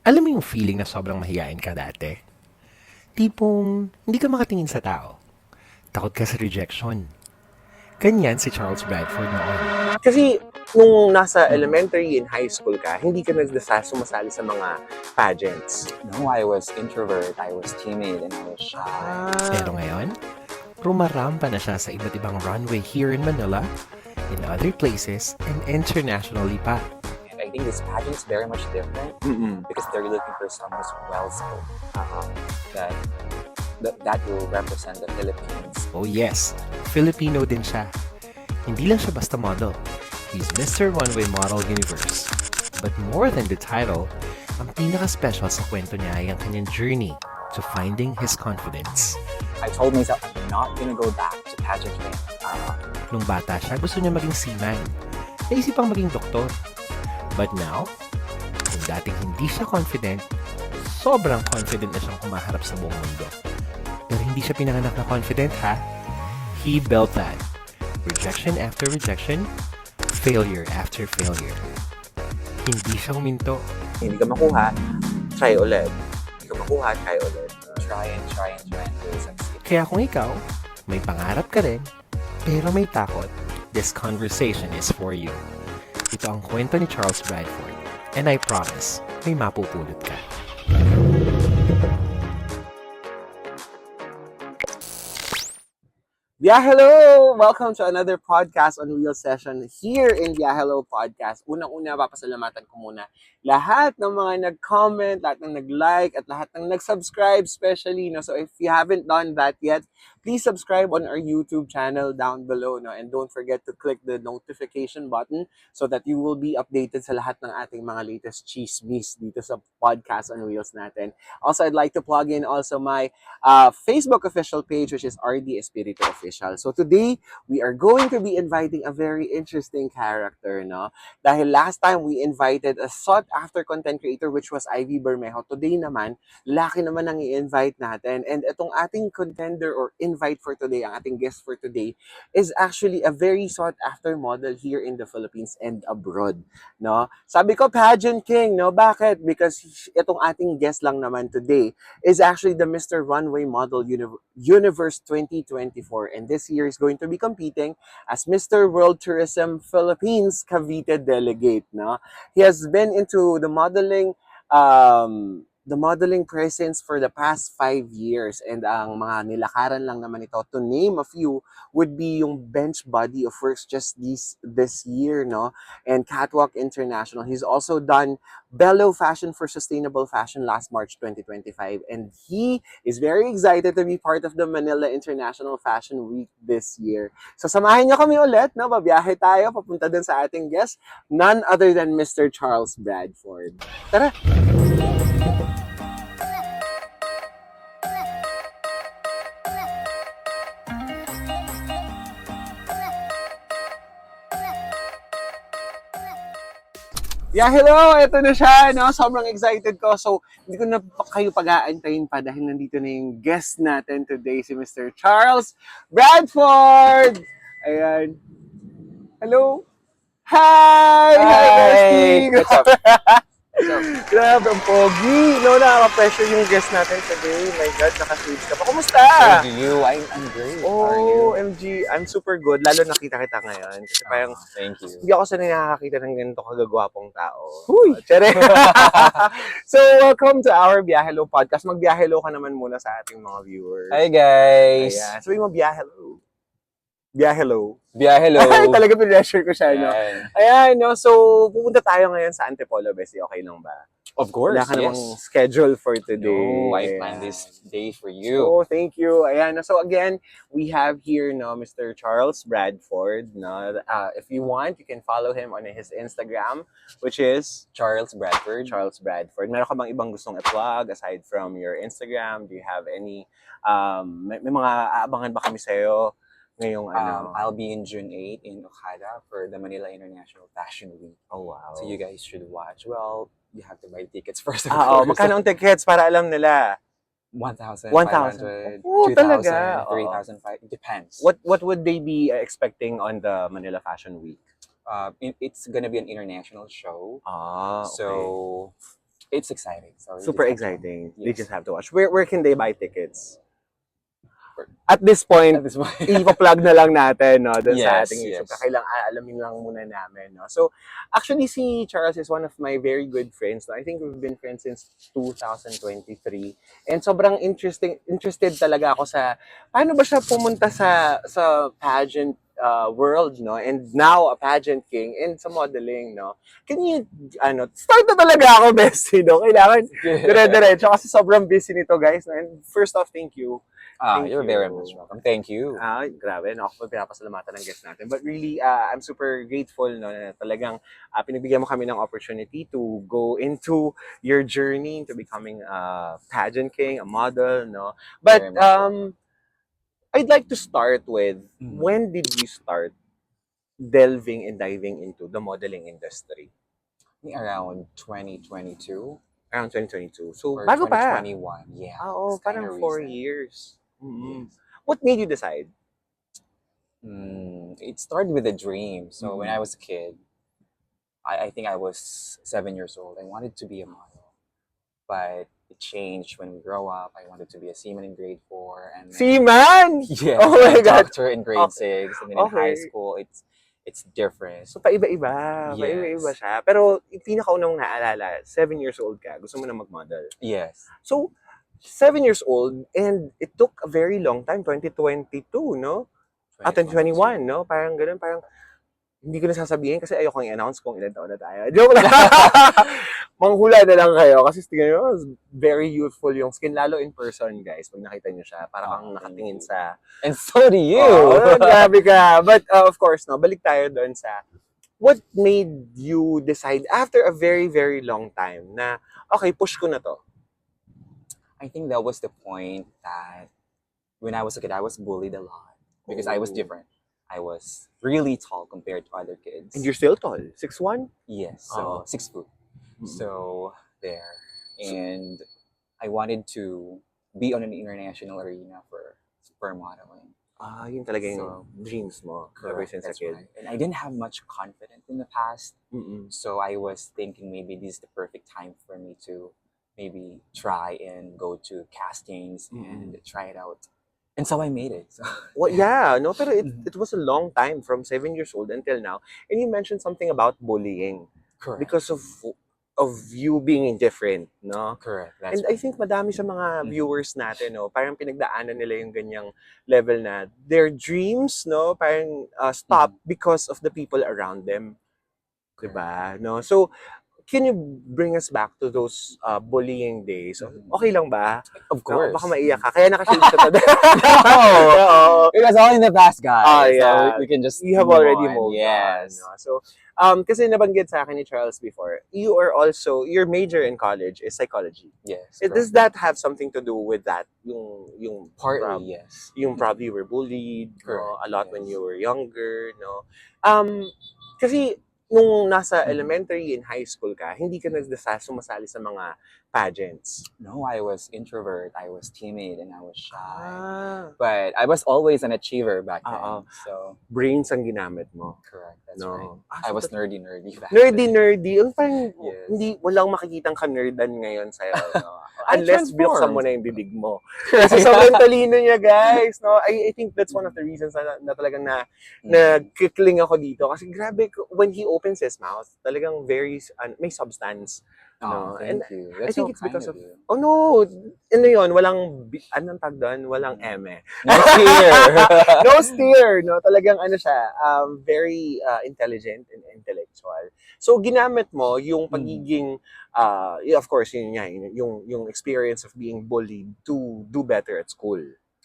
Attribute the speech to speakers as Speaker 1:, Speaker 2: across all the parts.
Speaker 1: Alam mo yung feeling na sobrang mahiyain ka dati? Tipong hindi ka makatingin sa tao. Takot ka sa rejection. Ganyan si Charles Bradford noon.
Speaker 2: Kasi nung nasa elementary and high school ka, hindi ka sumasali sa mga pageants.
Speaker 3: No, I was introvert, I was timid, and I was shy.
Speaker 1: Pero ngayon, rumarampa na siya sa iba't ibang runway here in Manila, in other places, and internationally pa.
Speaker 3: And I think this pageant is very much different because they're looking for someone who's well-spoken. That will represent the Philippines.
Speaker 1: Oh yes, Filipino din siya. Hindi lang siya basta model. He's Mister Runway Model Universe. But more than the title, ang pinaka-special sa kwento niya ay ang kanyang journey to finding his confidence.
Speaker 3: I told myself I'm not gonna go back to pageantry.
Speaker 1: Nung bata siya, gusto niya maging seaman. Naisipang maging doktor. But now, kung dating hindi siya confident, sobrang confident na siyang humaharap sa buong mundo. Pero hindi siya pinanganak na confident, ha? He built that. Rejection after rejection, failure after failure. Hindi siya huminto.
Speaker 2: Hindi ka makuha, try ulit. Hindi ka makuha, try ulit.
Speaker 3: Try until succeed.
Speaker 1: Kaya kung ikaw, may pangarap ka rin, pero may takot, this conversation is for you. Ito ang kwento ni Charles Bradford, and I promise, may mapupulot ka.
Speaker 2: ByaHello! Welcome to another podcast on Real Session here in ByaHello Podcast. Unang-una, papasalamatan ko muna lahat ng mga nag-comment, lahat ng nag-like, at lahat ng nag-subscribe especially. No? So if you haven't done that yet, please subscribe on our YouTube channel down below. No? And don't forget to click the notification button so that you will be updated sa lahat ng ating mga latest chismis dito sa podcast on Reels natin. Also, I'd like to plug in also my Facebook official page, which is Ardie Espiritu Official. So today, we are going to be inviting a very interesting character, no? Dahil last time, we invited a sought-after content creator, which was Ivy Bermejo. Today naman, laki naman ang i-invite natin. And itong ating contender or invite for today, ang ating guest for today, is actually a very sought-after model here in the Philippines and abroad, no? Sabi ko, pageant king, no? Bakit? Because itong ating guest lang naman today is actually the Mister Runway Model Universe 2024. And this year is going to be competing as Mr. World Tourism Philippines Cavite Delegate. No? He has been into the modeling presence for the past 5 years, and ang mga nilakaran lang naman ito, to name a few, would be yung bench body of works just this year, no? And Catwalk International. He's also done ByaHello Fashion for Sustainable Fashion last March 2025, and he is very excited to be part of the Manila International Fashion Week this year. So samahan niyo kami ulit, no? Babiyahe tayo papunta dun sa ating guest, none other than Mr. Charles Bradford. Tara! Yeah, hello! Ito na siya, no? Sobrang excited ko. So, hindi ko na kayo pag-aantayin pa dahil nandito na yung guest natin today, si Mr. Charles Bradford! Ayan. Hello! Hi! Hi, bestie!
Speaker 3: What's up?
Speaker 2: Grabe, ang pogi! No, nakaka-pressure yung guest natin today. My God, naka-shades ka pa. Kumusta?
Speaker 3: So do you? I'm great. How are you?
Speaker 2: Oh, MG, I'm super good. Lalo nakita kita ngayon. Kasi parang
Speaker 3: Thank you.
Speaker 2: hindi ako sanay nakakakita ng ganito kagagwapong tao.
Speaker 3: Huy!
Speaker 2: Chere! So, welcome to our ByaHello Podcast. Mag-ByaHello ka naman muna sa ating mga viewers.
Speaker 3: Hi guys!
Speaker 2: Ayan. Sabi mo, ByaHello. ByaHello.
Speaker 3: ByaHello!
Speaker 2: Ay, talaga pinressure ko siya, no?
Speaker 3: Ayan.
Speaker 2: Ayan, no? So, pupunta tayo ngayon sa Antipolo, Bessie. Okay lang ba?
Speaker 3: Of course,
Speaker 2: Wala ka
Speaker 3: yes.
Speaker 2: namang schedule for today.
Speaker 3: No, I
Speaker 2: Ayan.
Speaker 3: planned this day for you.
Speaker 2: Oh, thank you. Ayan. So again, we have here no Mr. Charles Bradford. No, if you want, you can follow him on his Instagram, which is
Speaker 3: Charles Bradford.
Speaker 2: Charles Bradford. Meron ka bang ibang gustong i-plug aside from your Instagram? Do you have any may mga aabangan ba kami sa'yo ngayong ano?
Speaker 3: I'll be in June 8 in Okada for the Manila International Fashion Week.
Speaker 2: Oh, wow.
Speaker 3: So you guys should watch. Well, you have to buy tickets first. Of
Speaker 2: Oh,
Speaker 3: course.
Speaker 2: magkano ang tickets para alam nila?
Speaker 3: 1,000,
Speaker 2: 1,000.
Speaker 3: 500,
Speaker 2: Oh,
Speaker 3: 2,000,
Speaker 2: talaga?
Speaker 3: 3,005. It depends.
Speaker 2: What would they be expecting on the Manila Fashion Week?
Speaker 3: It's gonna be an international show.
Speaker 2: Okay.
Speaker 3: So It's exciting. So
Speaker 2: Super exciting. They
Speaker 3: Yes.
Speaker 2: just have to watch. Where can they buy tickets?
Speaker 3: Where-
Speaker 2: At this point,
Speaker 3: At this point.
Speaker 2: ipa-plug na lang natin, no, dun sa
Speaker 3: Yes,
Speaker 2: ating YouTube.
Speaker 3: yes.
Speaker 2: Kailang aalamin lang muna namin, no. So, actually, si Charles is one of my very good friends. No? I think we've been friends since 2023. And sobrang interested talaga ako sa, paano ba siya pumunta sa pageant world, no? And now, a pageant king and sa modeling, no? Can you, start na talaga ako, bestie, no? Kailangan, dire-diretso kasi sobrang busy nito, guys. No? And first off, thank you. Thank
Speaker 3: You're
Speaker 2: you.
Speaker 3: very much welcome. Thank you.
Speaker 2: Grabe, no? Ako pa pinapasalamatan ng guest natin. But really, I'm super grateful, no, na talagang pinagbigyan mo kami ng opportunity to go into your journey into becoming a pageant king, a model, no? But
Speaker 3: Very much welcome.
Speaker 2: I'd like to start with,
Speaker 3: Mhm.
Speaker 2: when did you start delving and diving into the modeling industry?
Speaker 3: I think around 2022
Speaker 2: Around 2022. So,
Speaker 3: or
Speaker 2: bago pa.
Speaker 3: 2021. Yeah.
Speaker 2: Oo,
Speaker 3: it's kinda
Speaker 2: parang 4
Speaker 3: recent.
Speaker 2: years. Mm-hmm.
Speaker 3: Yes.
Speaker 2: What made you decide?
Speaker 3: It started with a dream. So when I
Speaker 2: Mhm.
Speaker 3: was a kid, I think I was 7 years old. I wanted to be a model, but it changed when we grow up. I wanted to be a seaman in grade 4, and then,
Speaker 2: Seaman!
Speaker 3: yes,
Speaker 2: Oh my
Speaker 3: a
Speaker 2: God!
Speaker 3: doctor in grade
Speaker 2: Okay.
Speaker 3: 6, and then in high
Speaker 2: Okay.
Speaker 3: school it's different.
Speaker 2: So, paiba-iba. Paiba-iba
Speaker 3: Yes,
Speaker 2: siya. Pero, yung pinakaunang naalala, 7 years old ka, gusto mo na mag-model.
Speaker 3: yes,
Speaker 2: So, 7 years old, and it took a very long time, 2022, no? 2021,
Speaker 3: 2022.
Speaker 2: no? Parang ganun, parang, hindi ko na sasabihin kasi ayoko i-announce kung ilan taon na tayo. Joke lang! Manghula na lang kayo kasi tingnan nyo, very youthful yung skin, lalo in person, guys. Pag nakita nyo siya, parang kang
Speaker 3: Thank
Speaker 2: nakatingin
Speaker 3: you.
Speaker 2: sa...
Speaker 3: And so do you.
Speaker 2: Grabe ka. But, of course, no, balik tayo doon sa what made you decide after a very, very long time na, okay, push ko na to?
Speaker 3: I think that was the point that when I was a kid, I was bullied a lot because I was
Speaker 2: Oh.
Speaker 3: different. I was really tall compared to other kids.
Speaker 2: And you're still tall, 6'1"?
Speaker 3: Yes, so 6 foot. So there, and I wanted to be on an international arena for modeling.
Speaker 2: Yun talaga yung
Speaker 3: So,
Speaker 2: dreams mo ever
Speaker 3: Correct,
Speaker 2: since a
Speaker 3: that's
Speaker 2: kid.
Speaker 3: right. And I didn't have much confidence in the past,
Speaker 2: Mm-mm.
Speaker 3: so I was thinking maybe this is the perfect time for me to maybe try and go to castings and try it out. And so I made it. So,
Speaker 2: Well, yeah, no, pero
Speaker 3: Mhm.
Speaker 2: it was a long time from 7 years old until now. And you mentioned something about bullying
Speaker 3: correct.
Speaker 2: because of you being indifferent, no?
Speaker 3: Correct. That's
Speaker 2: And I think madami sa mga viewers natin, no, parang pinagdaanan nila yung ganyang level na their dreams, no, parang stop because of the people around them. Diba? No? So, can you bring us back to those bullying days? Okay lang ba?
Speaker 3: Of course.
Speaker 2: No, baka maiyak ka. Kaya nakashade ka today.
Speaker 3: No. It was all in the past, guys.
Speaker 2: Yeah.
Speaker 3: So we can just
Speaker 2: You have
Speaker 3: move
Speaker 2: already
Speaker 3: on.
Speaker 2: moved
Speaker 3: Yes.
Speaker 2: on. No? So, kasi nabanggit sa akin ni Charles before, you are also, your major in college is psychology.
Speaker 3: Yes.
Speaker 2: Does that have something to do with that? Yung
Speaker 3: Partly, yes.
Speaker 2: Yung probably you were bullied, no?
Speaker 3: Correct,
Speaker 2: A lot when
Speaker 3: yes.
Speaker 2: you were younger, no? Kasi nung nasa elementary and high school ka, hindi ka sumasali sa mga pageants.
Speaker 3: No, I was introvert. I was timid and I was shy.
Speaker 2: Ah,
Speaker 3: But I was always an achiever back then.
Speaker 2: Oo.
Speaker 3: So
Speaker 2: brains ang ginamit mo.
Speaker 3: correct. That's
Speaker 2: No.
Speaker 3: right. I was nerdy back
Speaker 2: Nerdy.
Speaker 3: then.
Speaker 2: Parang
Speaker 3: Yes.
Speaker 2: walang makikitang ka-nerdan ngayon sa'yo, no?
Speaker 3: I
Speaker 2: Unless binuksan
Speaker 3: transformed.
Speaker 2: mo na yung bibig mo. Kasi sobrang talino niya, guys, no? I think that's one of the reasons na talagang nagkikling ako dito. Kasi grabe, when he opens his mouth, talagang very, may substance. No?
Speaker 3: Thank you. That's
Speaker 2: I think
Speaker 3: so
Speaker 2: it's
Speaker 3: kind
Speaker 2: because
Speaker 3: of
Speaker 2: of,
Speaker 3: you.
Speaker 2: oh no, yun, anong tag doon? Walang eme.
Speaker 3: No fear.
Speaker 2: No steer, no? Talagang siya, very intelligent and intellectual. So, ginamit mo yung pagiging, of course, yun nga, yung experience of being bullied to do better at school.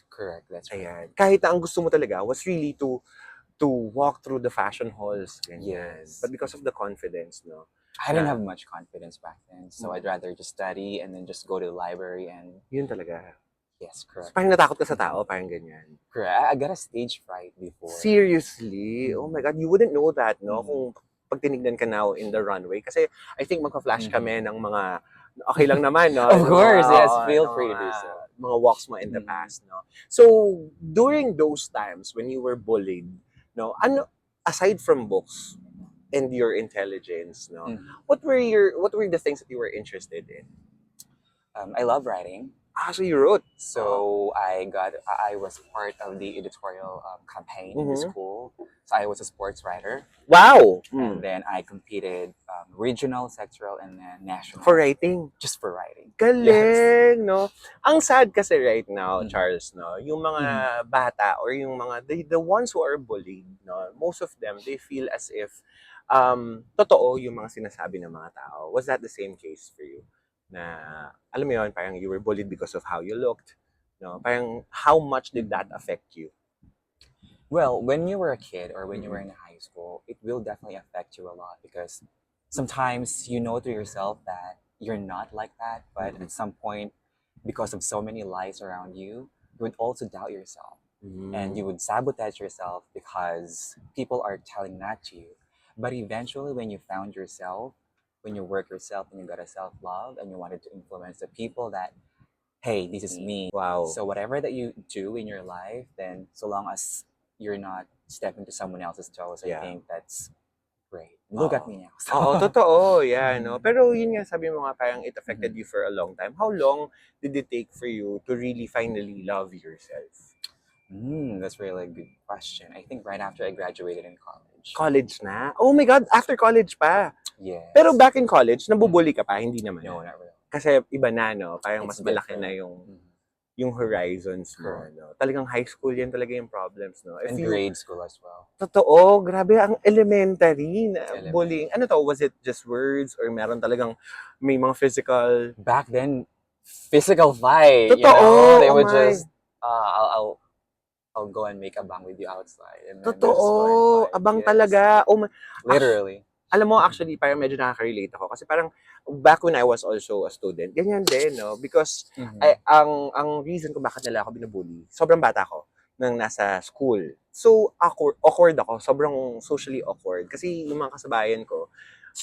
Speaker 3: Correct. That's right.
Speaker 2: Ayan. Kahit na ang gusto mo talaga was really to walk through the fashion halls. Ganyan.
Speaker 3: Yes.
Speaker 2: But because of the confidence, no?
Speaker 3: I didn't have much confidence back then, so I'd rather just study and then just go to the library and
Speaker 2: Yun talaga.
Speaker 3: yes,
Speaker 2: So,
Speaker 3: correct.
Speaker 2: parang natakot ka sa tao, parang ganyan.
Speaker 3: Correct. I got a stage fright before.
Speaker 2: Seriously? Oh my God, you wouldn't know that, no?
Speaker 3: Mhm.
Speaker 2: Kung pag tinignan ka now in the runway. Kasi I think magka-flash kami ng mga, okay lang naman, no?
Speaker 3: Of course, yes. Feel
Speaker 2: ng
Speaker 3: free to do
Speaker 2: mga-
Speaker 3: so.
Speaker 2: Mga walks mo in the
Speaker 3: Mhm.
Speaker 2: past, no? So, during those times when you were bullied, no? Aside from books, and your intelligence, no?
Speaker 3: Mhm.
Speaker 2: What were the things that you were interested in?
Speaker 3: I love writing.
Speaker 2: So you wrote.
Speaker 3: So I was part of the editorial campaign in the
Speaker 2: Mhm.
Speaker 3: school. So I was a sports writer,
Speaker 2: Wow!
Speaker 3: and then I competed regional, sectoral, and then national.
Speaker 2: For writing.
Speaker 3: Just for writing.
Speaker 2: Galing, no? Ang sad kasi right now,
Speaker 3: Mhm.
Speaker 2: Charles, no? Yung mga bata or yung mga, the ones who are bullied, no? Most of them, they feel as if totoo yung mga sinasabi ng mga tao. Was that the same case for you? Na, alam mo yun, parang you were bullied because of how you looked, no? Parang, how much did that affect you?
Speaker 3: Well, when you were a kid or when you were in high school, it will definitely affect you a lot because sometimes you know to yourself that you're not like that, but at some point, because of so many lies around you, you would also doubt yourself and you would sabotage yourself because people are telling that to you. But eventually, when you found yourself, when you work yourself and you got a self love and you wanted to influence the people that, hey, this is me.
Speaker 2: Wow.
Speaker 3: So whatever that you do in your life, then so long as you're not stepping to someone else's toes, I
Speaker 2: Yeah.
Speaker 3: think that's great. Look at
Speaker 2: Oo.
Speaker 3: me now.
Speaker 2: Oo, totoo. Yeah, no? Pero yun nga, sabi mo nga, parang it affected you for a long time. How long did it take for you to really finally love yourself?
Speaker 3: That's really a good question. I think right after I graduated in college.
Speaker 2: College na? Oh my God, after college pa.
Speaker 3: Yes.
Speaker 2: Pero back in college, nabubully ka pa? Hindi naman.
Speaker 3: No, not really.
Speaker 2: Kasi iba na, no? Parang
Speaker 3: It's
Speaker 2: mas malaki
Speaker 3: different.
Speaker 2: na yung horizons mo,
Speaker 3: Correct.
Speaker 2: no? Talagang high school yan talaga yung problems, no?
Speaker 3: And grade school as well.
Speaker 2: Totoo, grabe, ang elementary na
Speaker 3: Elementary.
Speaker 2: bullying. Ano to, was it just words or meron talagang may mga physical?
Speaker 3: Back then, physical fight.
Speaker 2: Totoo,
Speaker 3: You know? They
Speaker 2: oh
Speaker 3: would
Speaker 2: my.
Speaker 3: just, I'll go and make a bang with you outside. And then they'll just go
Speaker 2: Totoo,
Speaker 3: and fight.
Speaker 2: abang
Speaker 3: Yes.
Speaker 2: talaga. Oh my.
Speaker 3: Literally.
Speaker 2: Alam mo, actually, parang medyo nakaka-relate ako. Kasi parang, back when I was also a student, ganyan din, no? Because, ang reason kung bakit nila ako binubully, sobrang bata ko nang nasa school. So, awkward ako. Sobrang socially awkward. Kasi yung mga kasabayan ko,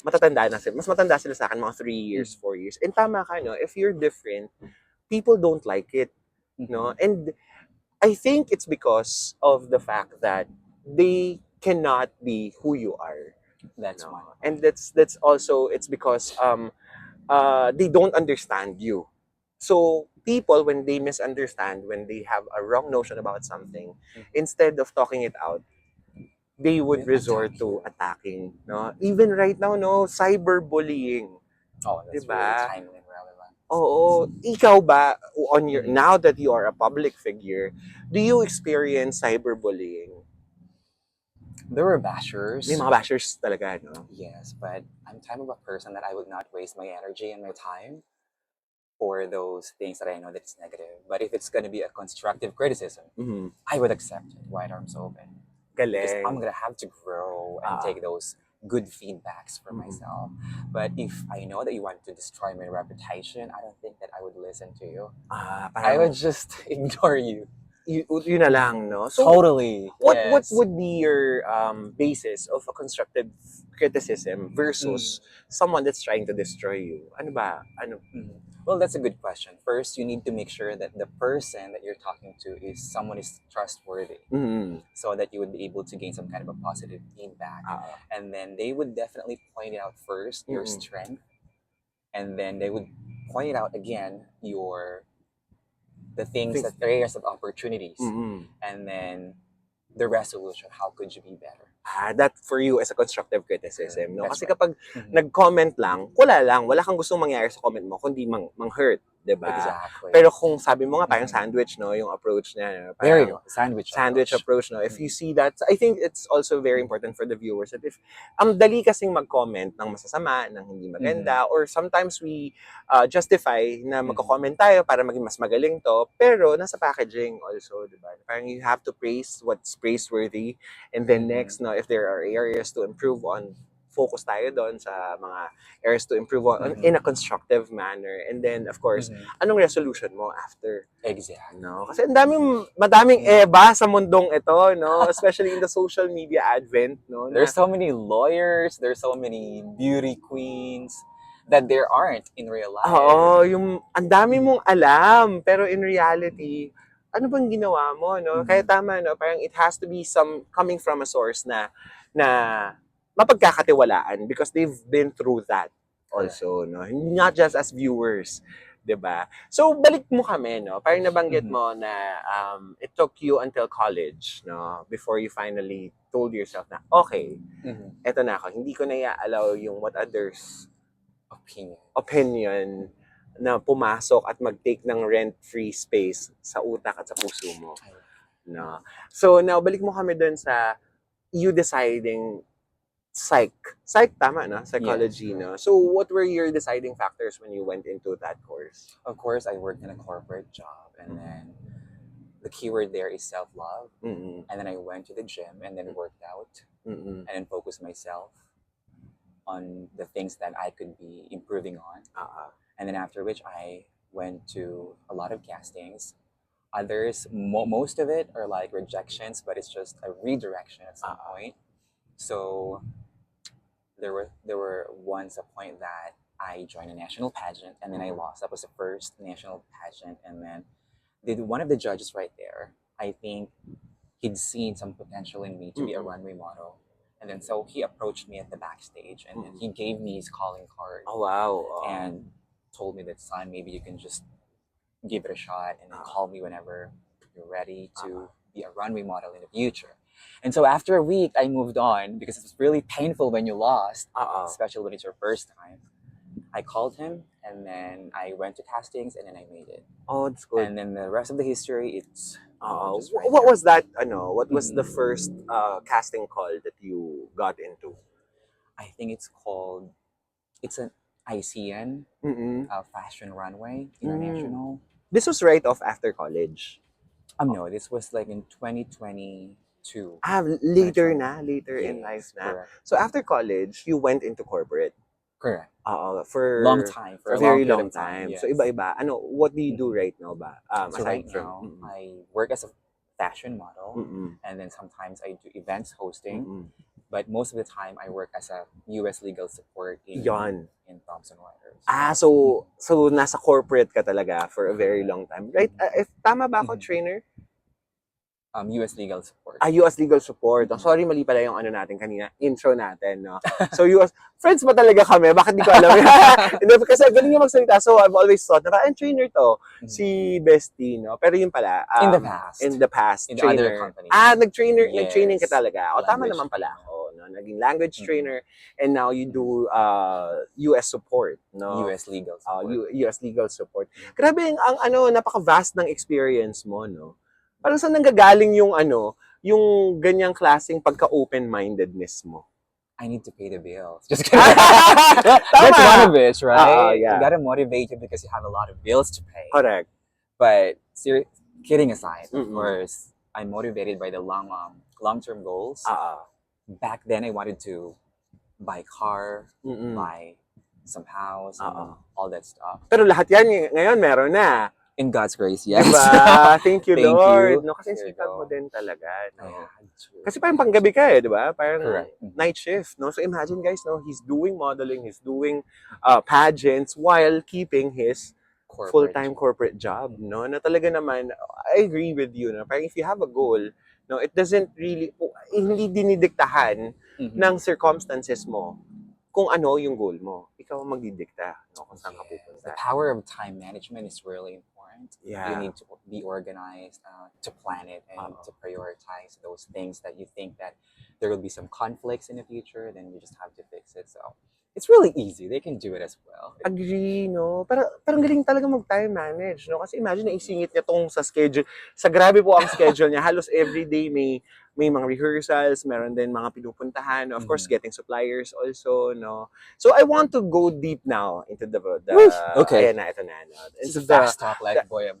Speaker 2: matatanda na sila. Mas matanda sila sa akin, mga 3 years, 4 years. And tama ka, no? If you're different, people don't like it, no? And I think it's because of the fact that they cannot be who you are.
Speaker 3: That's
Speaker 2: No.
Speaker 3: one.
Speaker 2: And that's also, it's because they don't understand you. So people, when they misunderstand, when they have a wrong notion about something, instead of talking it out, they would
Speaker 3: They
Speaker 2: resort
Speaker 3: attack
Speaker 2: to
Speaker 3: you.
Speaker 2: attacking, no? Even right now, no, cyberbullying.
Speaker 3: Oh, that's
Speaker 2: Diba?
Speaker 3: really timely and relevant.
Speaker 2: Oo, ikaw ba on your now that you are a public figure, do you experience cyberbullying?
Speaker 3: There were bashers.
Speaker 2: May mga bashers talaga, no?
Speaker 3: Yes, but I'm the type of a person that I would not waste my energy and my time for those things that I know that's negative. But if it's going to be a constructive criticism, I would accept it, wide arms open. Because I'm
Speaker 2: Galing.
Speaker 3: going to have to grow and take those good feedbacks for myself. But if I know that you want to destroy my reputation, I don't think that I would listen to you. I
Speaker 2: Parang
Speaker 3: would just ignore you.
Speaker 2: yun na lang, no? So,
Speaker 3: Totally.
Speaker 2: what
Speaker 3: Yes.
Speaker 2: would be your basis of a constructive criticism versus someone that's trying to destroy you? Ano ba? Ano?
Speaker 3: Well, that's a good question. First, you need to make sure that the person that you're talking to is someone is trustworthy, so that you would be able to gain some kind of a positive feedback. And then they would definitely point out first your strength, and then they would point out again the things that areas of opportunities, and then the resolution. How could you be better?
Speaker 2: That for you is a constructive criticism, no?
Speaker 3: That's
Speaker 2: Kasi
Speaker 3: right.
Speaker 2: kapag nag-comment lang, wala kang gustong mangyari sa comment mo, kundi mang-hurt, di ba?
Speaker 3: Exactly.
Speaker 2: Pero kung sabi mo nga, parang sandwich, no? Yung approach niya.
Speaker 3: There you go. Sandwich
Speaker 2: approach, no? If you see that, I think it's also very important for the viewers that if ang dali kasing mag-comment ng masasama, ng hindi maganda, or sometimes we justify na magko-comment tayo para maging mas magaling to, pero nasa packaging also, di ba? Parang you have to praise what's praiseworthy, and then next, no, if there are areas to improve on, focus tayo doon sa mga areas to improve on in a constructive manner. And then, of course, anong resolution mo after?
Speaker 3: Exactly.
Speaker 2: No? Kasi madaming eba sa mundong ito, no? Especially in the social media advent, no?
Speaker 3: There's so many lawyers, there's so many beauty queens that there aren't in real life.
Speaker 2: Oo, yung ang dami mong alam, pero in reality, ano bang ginawa mo, no? Kaya tama, no? Parang it has to be some coming from a source na mapagkakatiwalaan because they've been through that also, no? Not just as viewers, 'di ba? So, balik mo kami, no? Parang nabanggit
Speaker 3: Mhm.
Speaker 2: mo na it took you until college, no? Before you finally told yourself na, okay,
Speaker 3: Mhm.
Speaker 2: eto na ako. Hindi ko na i-allow yung what others
Speaker 3: Opinion.
Speaker 2: opinion na pumasok at mag-take ng rent-free space sa utak at sa puso mo. No? So, now, balik mo kami dun sa you deciding psych tama no, psychology,
Speaker 3: Yes.
Speaker 2: no. So what were your deciding factors when you went into that course?
Speaker 3: Of course, I worked in a corporate job, and then the keyword there is self-love.
Speaker 2: Mm-mm.
Speaker 3: And then I went to the gym and then worked out
Speaker 2: Mm-mm.
Speaker 3: and then focused myself on the things that I could be improving on. And then after which I went to a lot of castings. Others, most of it are like rejections, but it's just a redirection at some point. So there were once a point that I joined a national pageant and then I lost. That was the first national pageant, and then one of the judges right there, I think he'd seen some potential in me to be a runway model. And then so he approached me at the backstage and then he gave me his calling card
Speaker 2: Oh wow.
Speaker 3: and told me that, son, maybe you can just give it a shot and then call me whenever you're ready to be a runway model in the future. And so after a week, I moved on because it's really painful when you lost, especially when it's your first time. I called him and then I went to castings and then I made it.
Speaker 2: Oh, that's good.
Speaker 3: And then the rest of the history, it's just right
Speaker 2: what
Speaker 3: there.
Speaker 2: was that? What was the first casting call that you got into?
Speaker 3: I think it's an ICN, Fashion Runway International.
Speaker 2: This was right off after college.
Speaker 3: No, this was like in 2022.
Speaker 2: Later in
Speaker 3: Yes,
Speaker 2: life na.
Speaker 3: correct.
Speaker 2: So after college, you went into corporate.
Speaker 3: Correct.
Speaker 2: For
Speaker 3: Long time, for a
Speaker 2: very
Speaker 3: long
Speaker 2: long
Speaker 3: period of time.
Speaker 2: time.
Speaker 3: Yes.
Speaker 2: So iba-iba. What do you do right now ba?
Speaker 3: So
Speaker 2: Aside
Speaker 3: right
Speaker 2: from
Speaker 3: now, I work as a fashion model,
Speaker 2: Mm-mm.
Speaker 3: and then sometimes I do events hosting.
Speaker 2: Mm-mm.
Speaker 3: But most of the time, I work as a U.S. legal support in Thomson Reuters.
Speaker 2: So nasa corporate ka talaga for a very long time. Right? If tama ba ako, trainer?
Speaker 3: U.S. legal support.
Speaker 2: US legal support. Oh, sorry, mali pala yung natin kanina, intro natin, no? So US, friends ba talaga kami? Bakit di ko alam? Hindi, kasi galing yung magsalita. So I've always thought na trainer to, si Bestie, no? Pero yun pala,
Speaker 3: in the past,
Speaker 2: trainer.
Speaker 3: in the other company.
Speaker 2: Nag-training ka talaga. O, tama naman pala
Speaker 3: trainer.
Speaker 2: ako, no? Naging language trainer, and now you do US support, no?
Speaker 3: U.S. legal support.
Speaker 2: US legal support. Grabe, napaka-vast ng experience mo, no? Parang saan nanggagaling yung yung ganyang klaseng pagka-open-mindedness mo?
Speaker 3: I need to pay the bills. Just kidding. That's one of it, right?
Speaker 2: Yeah.
Speaker 3: You gotta motivate you because you have a lot of bills to pay.
Speaker 2: Correct.
Speaker 3: But kidding aside, of course, I'm motivated by the long-term goals. Back then, I wanted to buy car, buy some house, and all that stuff.
Speaker 2: Pero lahat yan ngayon meron na.
Speaker 3: In God's grace, yes.
Speaker 2: Diba? Thank you,
Speaker 3: Thank
Speaker 2: Lord.
Speaker 3: you.
Speaker 2: No, kasi
Speaker 3: There you
Speaker 2: sipag
Speaker 3: go.
Speaker 2: mo din talaga. No?
Speaker 3: I had to.
Speaker 2: Kasi parang panggabi ka di ba? Parang
Speaker 3: Correct.
Speaker 2: night shift. No? So imagine guys, no, he's doing modeling, he's doing pageants while keeping his full-time corporate job. No? Na talaga naman, I agree with you. No? Parang if you have a goal, no, it doesn't really, hindi dinidiktahan ng circumstances mo kung ano yung goal mo. Ikaw ang magdidikta, no, kung saan ka pupunta.
Speaker 3: The power of time management is really important.
Speaker 2: Yeah.
Speaker 3: You need to be organized, to plan it, and to prioritize those things that you think that there will be some conflicts in the future, then you just have to fix it. So it's really easy. They can do it as well.
Speaker 2: Agree, no? Parang galing talaga mag-time manage, no? Kasi imagine, naisingit niya tong sa schedule. Sa grabe po ang schedule niya. Halos everyday may mga rehearsals, meron din mga pinupuntahan. Of course, getting suppliers also, no? So I want to go deep now into the
Speaker 3: okay.
Speaker 2: Ayan na, ito na. No?
Speaker 3: It's a fast talk like boy.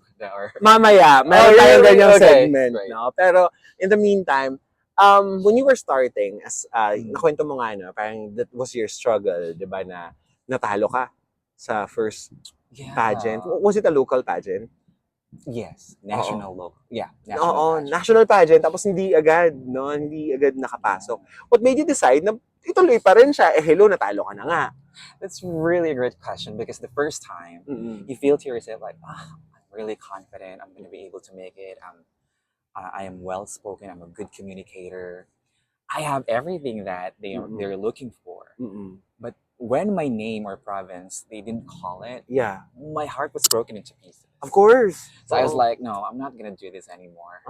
Speaker 2: Mamaya, meron tayong ganyang segment,
Speaker 3: right.
Speaker 2: no? Pero in the meantime, when you were starting, as nakwento mo nga, no, parang that was your struggle, di ba, na natalo ka sa first pageant. Was it a local pageant?
Speaker 3: Yes, national.
Speaker 2: National pageant, tapos hindi agad nakapasok. What made you decide na ituloy pa rin siya? Hello, natalo ka na nga.
Speaker 3: That's really a great question because the first time, you feel to yourself like, I'm really confident, I'm going to be able to make it. I am well-spoken, I'm a good communicator. I have everything that they're looking for. But when my name or province, they didn't call it,
Speaker 2: Yeah.
Speaker 3: my heart was broken into pieces.
Speaker 2: Of course.
Speaker 3: So I was like, no, I'm not gonna do this anymore.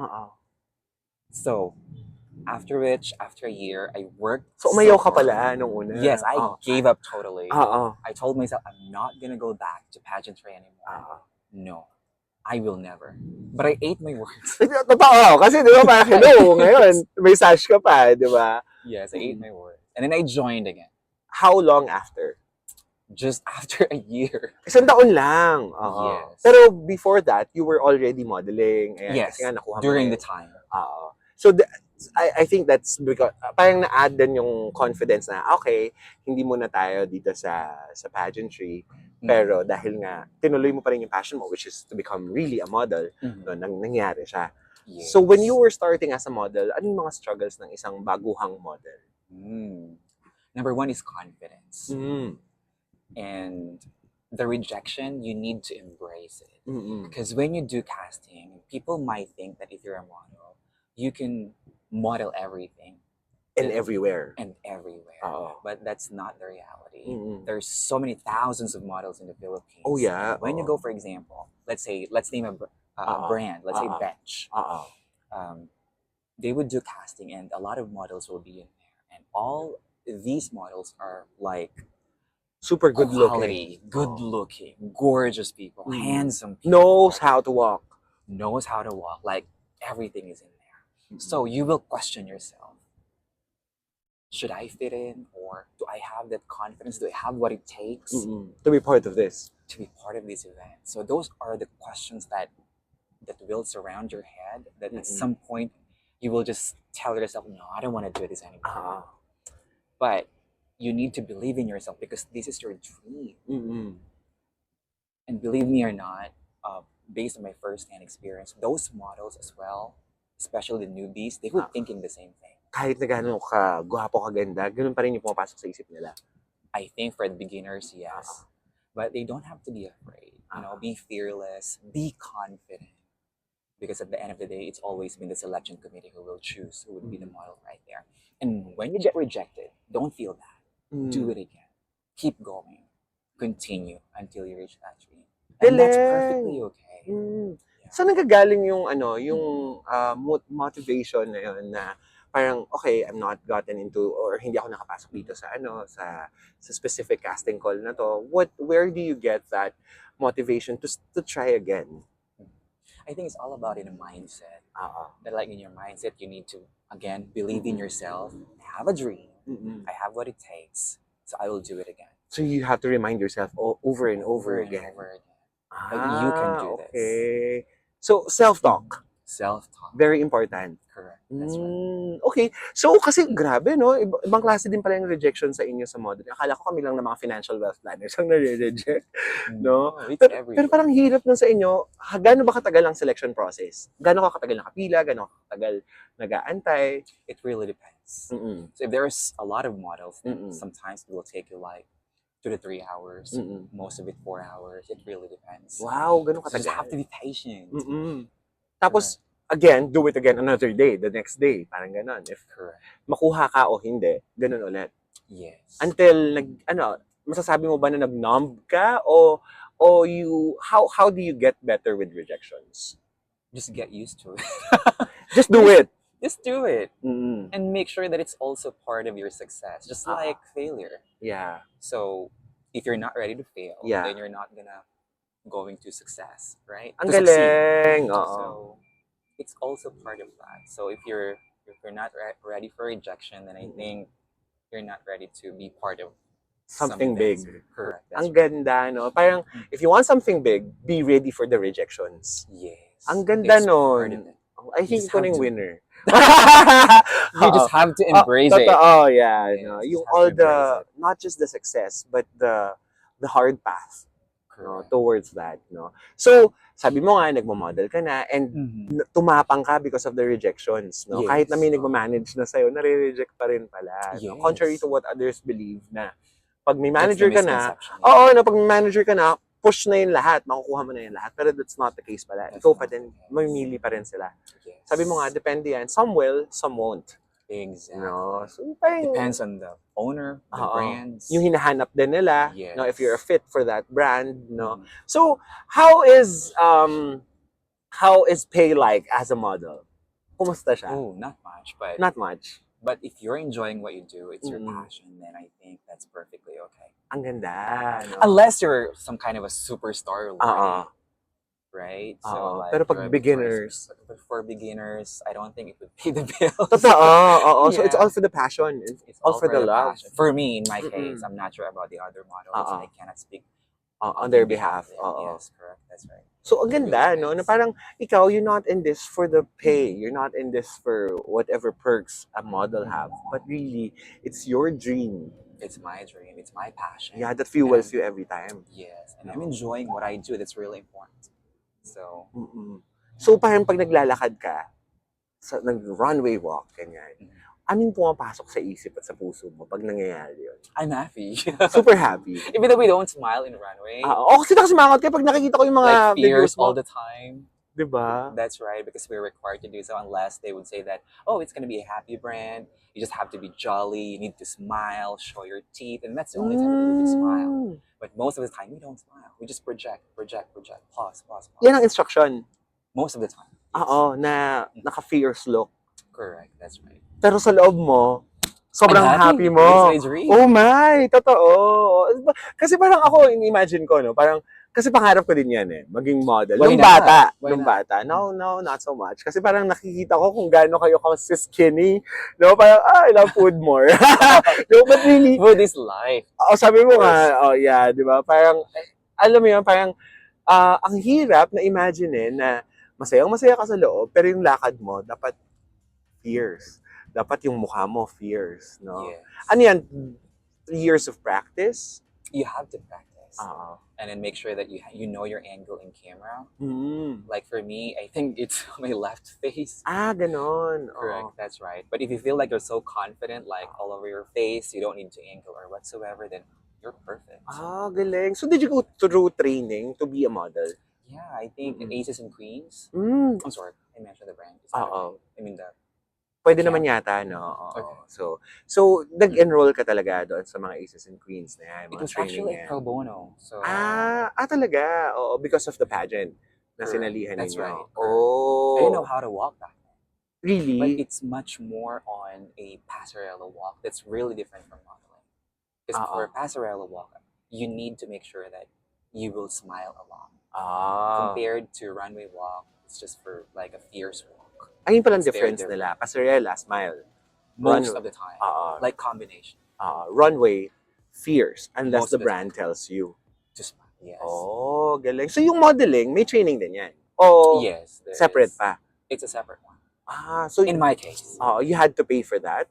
Speaker 3: So after a year, I worked.
Speaker 2: So umayaw ka pala nung una.
Speaker 3: Yes, I gave up totally.
Speaker 2: Oo.
Speaker 3: I told myself, I'm not gonna go back to pageantry anymore. No, I will never. But I ate my words.
Speaker 2: Totoo, kasi di ba parang hello, ngayon, may sash ka pa, di ba?
Speaker 3: Yes, I ate my words. And then I joined again.
Speaker 2: How long after?
Speaker 3: Just after a year.
Speaker 2: Isang taon lang.
Speaker 3: Yes.
Speaker 2: Pero before that, you were already modeling. Ayan,
Speaker 3: Yes,
Speaker 2: kasi nga nakuha mo
Speaker 3: during
Speaker 2: na
Speaker 3: the time.
Speaker 2: So, I think that's because, parang na-add din yung confidence na, okay, hindi muna tayo dito sa pageantry. Pero dahil nga, tinuloy mo pa rin yung passion mo, which is to become really a model, no, nangyari siya.
Speaker 3: Yes.
Speaker 2: So, when you were starting as a model, anong mga struggles ng isang baguhang model?
Speaker 3: Number one is confidence. And the rejection, you need to embrace it. Because when you do casting, people might think that if you're a model, you can model everything.
Speaker 2: And everywhere.
Speaker 3: But that's not the reality. There's so many thousands of models in the Philippines.
Speaker 2: Oh, yeah.
Speaker 3: And when you go, for example, let's name a brand, let's say Bench. They would do casting and a lot of models will be in there. And all these models are like
Speaker 2: super good
Speaker 3: quality, good looking, gorgeous people, handsome people.
Speaker 2: Knows how to walk.
Speaker 3: Like everything is in there. So you will question yourself. Should I fit in, or do I have that confidence? Do I have what it takes
Speaker 2: to be part of this?
Speaker 3: To be part of this event. So those are the questions that will surround your head. That at some point you will just tell yourself, "No, I don't want to do this anymore." But you need to believe in yourself because this is your dream. And believe me or not, based on my first-hand experience, those models as well, especially the newbies, they were thinking the same thing.
Speaker 2: Kahit na gano'n ka gwapo, kaganda, ganun pa rin yung pumapasok sa isip nila.
Speaker 3: I think for the beginners, yes. But they don't have to be afraid. Be fearless, be confident. Because at the end of the day, it's always been the selection committee who will choose who would be the model right there. And when you get rejected, don't feel bad. Do it again. Keep going. Continue until you reach that dream. And that's perfectly okay.
Speaker 2: Saan nanggagaling yung motivation na yun na parang, okay, I'm not gotten into, or hindi ako nakapasok dito sa sa specific casting call na to. Where do you get that motivation to try again?
Speaker 3: I think it's all about in a mindset. That like in your mindset, you need to, again, believe in yourself, have a dream. I have what it takes, so I will do it again.
Speaker 2: So you have to remind yourself over and over again.
Speaker 3: That you can do this.
Speaker 2: So self-talk.
Speaker 3: Self-talk.
Speaker 2: Very important.
Speaker 3: Correct. That's right.
Speaker 2: Okay. So, kasi grabe, no? Ibang klase din pala yung rejection sa inyo sa model. Akala ko kami lang na mga financial wealth planners ang nare-reject. No? Pero parang hirap nun sa inyo. Gaano ba katagal ang selection process? Gaano ka katagal nakapila? Gaano ka katagal nag-aantay?
Speaker 3: It really depends. So if there's a lot of models, sometimes it will take you like 2 to 3 hours. Most of it 4 hours. It really depends.
Speaker 2: Wow, ganun katagal.
Speaker 3: So you just have to be patient.
Speaker 2: Tapos, again, do it again another day, the next day. Parang ganon. If makuha ka o hindi, ganon ulit.
Speaker 3: Yes.
Speaker 2: Until, masasabi mo ba na nag-numb ka? O how do you get better with rejections?
Speaker 3: Just get used to it.
Speaker 2: Just do it.
Speaker 3: Just do it. And make sure that it's also part of your success. Just like failure.
Speaker 2: Yeah.
Speaker 3: So, if you're not ready to fail, then you're not going to success, right?
Speaker 2: Ang galing.
Speaker 3: So, it's also part of that. So, if you're not ready for rejection, then I think you're not ready to be part of
Speaker 2: something big.
Speaker 3: Correct.
Speaker 2: Ang ganda, no? Parang, if you want something big, be ready for the rejections.
Speaker 3: Yes.
Speaker 2: Ang ganda nun. I think ito na yung winner.
Speaker 3: You just have to embrace it.
Speaker 2: Oh, yeah.
Speaker 3: Yes,
Speaker 2: No? Yung all the, not just the success, but the hard path. No, towards that, no. So, sabi mo nga nagmo-model ka na and tumapang ka because of the rejections, no. Kahit na may nagma-manage na sa'yo, nare-reject pa rin pala. No? Contrary to what others believe na pag may manager ka na, pag may manager ka na, push na yung lahat, makukuha mo na yung lahat. Pero that's not the case pala. Ikaw pa din, mamimili pa rin sila. Sabi mo nga, depende yan. Some will, some won't.
Speaker 3: Exactly.
Speaker 2: No? So, parang,
Speaker 3: Depends on the owner, the
Speaker 2: Oo.
Speaker 3: brands.
Speaker 2: yung hinahanap din nila,
Speaker 3: Yes.
Speaker 2: no, if you're a fit for that brand, no.
Speaker 3: Mhm.
Speaker 2: So, how is pay like as a model? Kumusta siya?
Speaker 3: Oh, not much, but
Speaker 2: Not much.
Speaker 3: if you're enjoying what you do, it's your
Speaker 2: Mm.
Speaker 3: passion, then I think that's perfectly okay.
Speaker 2: Ang ganda, no?
Speaker 3: Unless you're some kind of a superstar
Speaker 2: Oo.
Speaker 3: already, right?
Speaker 2: Oo.
Speaker 3: So like
Speaker 2: Pero pag
Speaker 3: you're a
Speaker 2: beginners,
Speaker 3: but for beginners, I don't think it would pay the bills.
Speaker 2: totoo, oo. So, it's
Speaker 3: Yeah.
Speaker 2: all for the passion. It's all for the love.
Speaker 3: passion. For me, in my
Speaker 2: Mm-mm.
Speaker 3: case, I'm not sure about the other models.
Speaker 2: Oo.
Speaker 3: I cannot speak
Speaker 2: On their behalf.
Speaker 3: of them.
Speaker 2: Oo.
Speaker 3: Yes, correct. That's right.
Speaker 2: So, ang
Speaker 3: It really
Speaker 2: ganda, no? Na
Speaker 3: depends.
Speaker 2: parang, ikaw, you're not in this for the pay. You're not in this for whatever perks a model have. But really, it's your dream.
Speaker 3: It's my dream. It's my passion.
Speaker 2: Yeah, that fuels
Speaker 3: And-
Speaker 2: you every time.
Speaker 3: Yes, and I'm enjoying what I do. That's really important. So,
Speaker 2: Mm-mm. So, parang pag naglalakad ka, nag-runway walk, ganyan, anong pumapasok sa isip at sa puso mo pag nangyayari yun?
Speaker 3: I'm happy.
Speaker 2: Super happy.
Speaker 3: Even though we don't smile in runway,
Speaker 2: Kasi nakasimangot ka pag nakikita ko yung mga
Speaker 3: like
Speaker 2: videos
Speaker 3: fears
Speaker 2: mo.
Speaker 3: all the time.
Speaker 2: Diba?
Speaker 3: That's right, because we're required to do so unless they would say that, oh, it's going to be a happy brand. You just have to be jolly. You need to smile, show your teeth. And that's the only time that we can smile. But most of the time, we don't smile. We just project. Pause.
Speaker 2: Yan ang instruction.
Speaker 3: Most of the time. Yes.
Speaker 2: Oo, na naka-fierce look.
Speaker 3: Correct, that's right.
Speaker 2: Pero sa loob mo, sobrang
Speaker 3: I'm
Speaker 2: happy mo.
Speaker 3: It's my dream.
Speaker 2: Oh my, totoo. Kasi parang ako, in-imagine ko, no? Parang, kasi pangarap ko din yan eh, maging model.
Speaker 3: Why
Speaker 2: Nung
Speaker 3: not?
Speaker 2: bata.
Speaker 3: Why
Speaker 2: Nung
Speaker 3: not?
Speaker 2: bata. No, not so much. Kasi parang nakikita ko kung gaano kayo skinny. No, parang, I love food more. No, but really,
Speaker 3: Food is life.
Speaker 2: sabi mo nga, yeah, di ba? Parang, alam mo yun, parang, ang hirap na imagine na masayang-masaya ka sa loob, pero yung lakad mo, dapat fierce. Dapat yung mukha mo fierce, no?
Speaker 3: Yes.
Speaker 2: Ano yan? 3 years of practice?
Speaker 3: You have to practice.
Speaker 2: Oo.
Speaker 3: And then make sure that you know your angle in camera.
Speaker 2: Mm.
Speaker 3: Like for me, I think it's my left face.
Speaker 2: Ganon.
Speaker 3: Correct, that's right. But if you feel like you're so confident, like all over your face, you don't need to angle or whatsoever, then you're perfect.
Speaker 2: Galing. So did you go through training to be a model?
Speaker 3: Yeah, I think in Aces and Queens.
Speaker 2: Mm.
Speaker 3: I'm sorry, I mentioned the brand. It's not a brand. I mean the
Speaker 2: Pwede
Speaker 3: Yeah.
Speaker 2: naman yata, no? Oo.
Speaker 3: Okay.
Speaker 2: So nag-enroll ka talaga doon sa mga Aces and Queens na yan,
Speaker 3: It
Speaker 2: mga
Speaker 3: was
Speaker 2: training
Speaker 3: actually
Speaker 2: na yan.
Speaker 3: pro bono. So
Speaker 2: Talaga? Oo, because of the pageant na
Speaker 3: Correct.
Speaker 2: sinalihan
Speaker 3: That's
Speaker 2: ninyo.
Speaker 3: right.
Speaker 2: Oh.
Speaker 3: I didn't know how to walk back then. But
Speaker 2: Really?
Speaker 3: it's much more on a passerella walk that's really different from modeling. Because for a passerella walk, you need to make sure that you will smile a lot. Compared to runway walk, it's just for like a fierce walk.
Speaker 2: Ayun palang
Speaker 3: It's very
Speaker 2: difference nila. Passerella, smile.
Speaker 3: Most
Speaker 2: Runway.
Speaker 3: of the time.
Speaker 2: Oo.
Speaker 3: Like combination.
Speaker 2: Runway, fierce. Unless
Speaker 3: Most
Speaker 2: the
Speaker 3: of the
Speaker 2: brand tells you.
Speaker 3: To smile. Yes.
Speaker 2: Galing. So yung modeling, may training din yan? O
Speaker 3: Yes. there
Speaker 2: separate
Speaker 3: is.
Speaker 2: pa?
Speaker 3: It's a separate one.
Speaker 2: So
Speaker 3: In my case.
Speaker 2: you had to pay for that?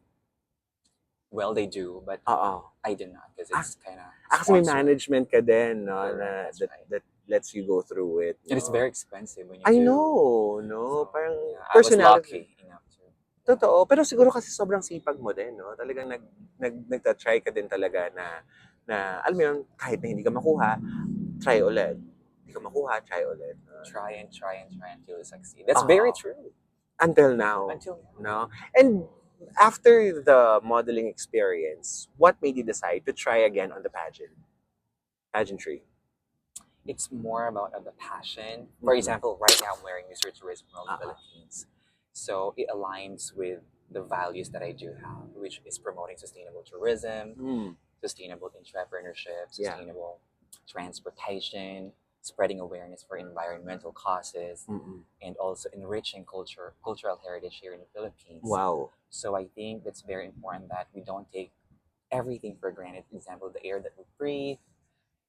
Speaker 3: Well, they do, but
Speaker 2: Oo.
Speaker 3: I did not because it's kind of.
Speaker 2: Kasi may management ka din, no?
Speaker 3: Correct, that's right.
Speaker 2: That lets you go through it.
Speaker 3: And
Speaker 2: no?
Speaker 3: it's very expensive when you
Speaker 2: I
Speaker 3: do.
Speaker 2: know, no?
Speaker 3: So,
Speaker 2: Parang
Speaker 3: yeah, I was
Speaker 2: personality.
Speaker 3: lucky enough to.
Speaker 2: Totoo. Pero siguro kasi sobrang sipag mo din, no? Talagang nagtatry ka din talaga na alam mo yun, kahit na hindi ka makuha, try ulit. Hindi ka makuha, try ulit.
Speaker 3: Try until you succeed. That's very true.
Speaker 2: Until now.
Speaker 3: Until now.
Speaker 2: No? And after the modeling experience, what made you decide to try again on the pageantry?
Speaker 3: It's more about the passion. For example, right now I'm wearing Mister Tourism World Philippines. So it aligns with the values that I do have, which is promoting sustainable tourism, sustainable entrepreneurship, sustainable transportation, spreading awareness for environmental causes, and also enriching cultural heritage here in the Philippines.
Speaker 2: Wow.
Speaker 3: So I think that's very important that we don't take everything for granted. For example, the air that we breathe,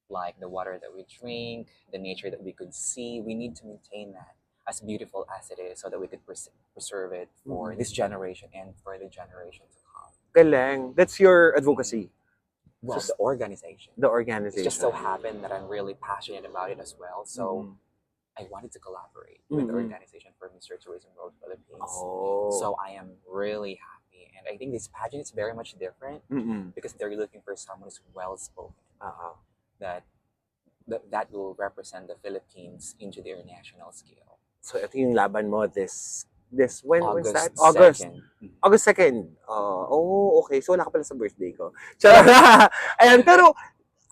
Speaker 3: like the water that we drink, the nature that we could see. We need to maintain that as beautiful as it is so that we could preserve it for this generation and for the generation to come.
Speaker 2: Galing. That's your advocacy.
Speaker 3: Well, the organization.
Speaker 2: The organization.
Speaker 3: It just so happened that I'm really passionate about it as well. So I wanted to collaborate with the organization for Mister Tourism World Philippines. So I am really happy. And I think this pageant is very much different because they're looking for someone who's well-spoken. That will represent the Philippines into the international scale.
Speaker 2: So ito yung laban mo this when's
Speaker 3: August
Speaker 2: that? August.
Speaker 3: 2nd.
Speaker 2: August 2nd. Okay. So, wala ka pala sa birthday ko. Charot. Ayan, pero,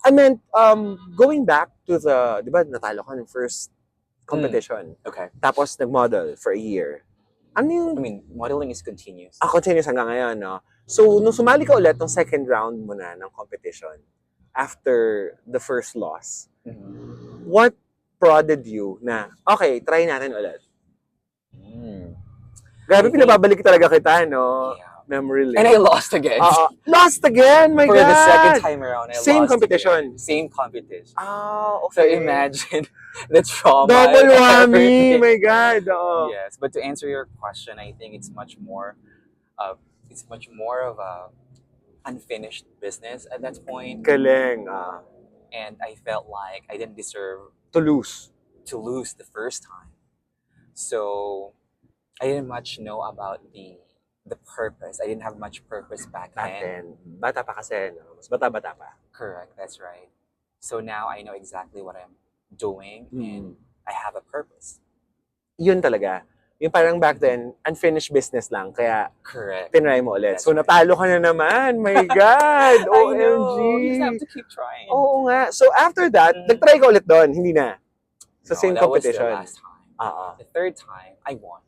Speaker 2: I meant, going back to the, di ba, natalo ka ng first competition.
Speaker 3: Okay.
Speaker 2: Tapos, nag-model for a year. Ano yung,
Speaker 3: I mean, modeling is continuous.
Speaker 2: continuous hanggang ngayon, no? So, nung sumali ka ulit ng second round mo na ng competition, after the first loss,
Speaker 3: Mhm.
Speaker 2: what prodded you na, okay, try natin ulit?
Speaker 3: Mm.
Speaker 2: Grabe,
Speaker 3: I think-
Speaker 2: pinababalik talaga kita, no?
Speaker 3: Yeah.
Speaker 2: Memory lane.
Speaker 3: And I lost again.
Speaker 2: Lost again! My
Speaker 3: For
Speaker 2: God!
Speaker 3: the second time around, I
Speaker 2: Same
Speaker 3: lost
Speaker 2: competition?
Speaker 3: again. Same competition.
Speaker 2: Okay.
Speaker 3: So imagine the trauma.
Speaker 2: Double
Speaker 3: and
Speaker 2: whammy!
Speaker 3: everything.
Speaker 2: My God! Oo.
Speaker 3: Yes, but to answer your question, I think it's much more of a unfinished business at that point,
Speaker 2: Galing.
Speaker 3: and I felt like I didn't deserve
Speaker 2: To lose.
Speaker 3: to lose the first time. So I didn't much know about the purpose. I didn't have much purpose back
Speaker 2: Back
Speaker 3: then.
Speaker 2: then. Bata pa kasi, no? Mas bata-bata pa.
Speaker 3: Correct, that's right. So now I know exactly what I'm doing, and I have a purpose.
Speaker 2: Yun talaga. Yung parang back then, unfinished business lang. Kaya,
Speaker 3: Correct.
Speaker 2: tinry mo ulit.
Speaker 3: That's
Speaker 2: So,
Speaker 3: right.
Speaker 2: natalo ka na naman. My God!
Speaker 3: I know.
Speaker 2: OMG!
Speaker 3: You just have to keep trying.
Speaker 2: Oo nga. So, after that,
Speaker 3: Mm.
Speaker 2: nag-try ka ulit doon. Hindi na. Sa
Speaker 3: No,
Speaker 2: same
Speaker 3: that was
Speaker 2: competition.
Speaker 3: the last time.
Speaker 2: Oo.
Speaker 3: The third time, I won.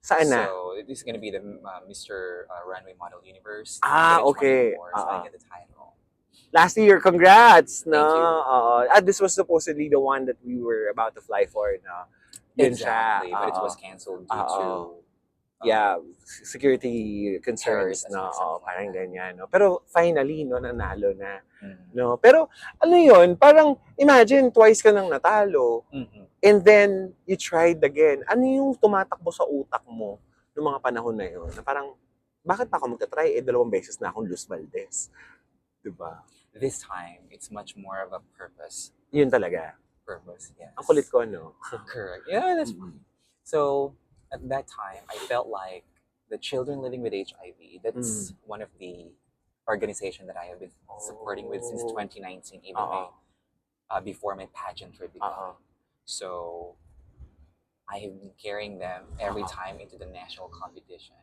Speaker 2: Saan na?
Speaker 3: So this is gonna be the Mister Runway Model Universe.
Speaker 2: Okay.
Speaker 3: 2024, so I get the title.
Speaker 2: Last year, congrats! No?
Speaker 3: Thank you.
Speaker 2: Oo. This was supposedly the one that we were about to fly for, no? Yun
Speaker 3: Exactly,
Speaker 2: siya.
Speaker 3: but it
Speaker 2: Oo.
Speaker 3: was canceled due to
Speaker 2: Yeah, security concerns,
Speaker 3: terrorist
Speaker 2: no?
Speaker 3: or something like
Speaker 2: Parang
Speaker 3: that.
Speaker 2: ganyan, no? Pero finally, no, nanalo na.
Speaker 3: Mhm.
Speaker 2: No? Pero, ano yun, parang, imagine, twice ka nang natalo,
Speaker 3: Mhm.
Speaker 2: and then, you tried again. Ano yung tumatakbo sa utak mo noong mga panahon na yun? Na parang, bakit pa ako magta-try? 2 beses na akong Luz Valdez. Diba?
Speaker 3: This time, it's much more of a purpose.
Speaker 2: Yun talaga.
Speaker 3: Yes.
Speaker 2: Ang kulit ko, no?
Speaker 3: Correct. Yeah, that's
Speaker 2: Mm-mm.
Speaker 3: so. At that time, I felt like the children living with HIV. That's one of the organization that I have been supporting with since
Speaker 2: Oh.
Speaker 3: 2019, even before my pageant trip began. So I have been carrying them every time into the national competition.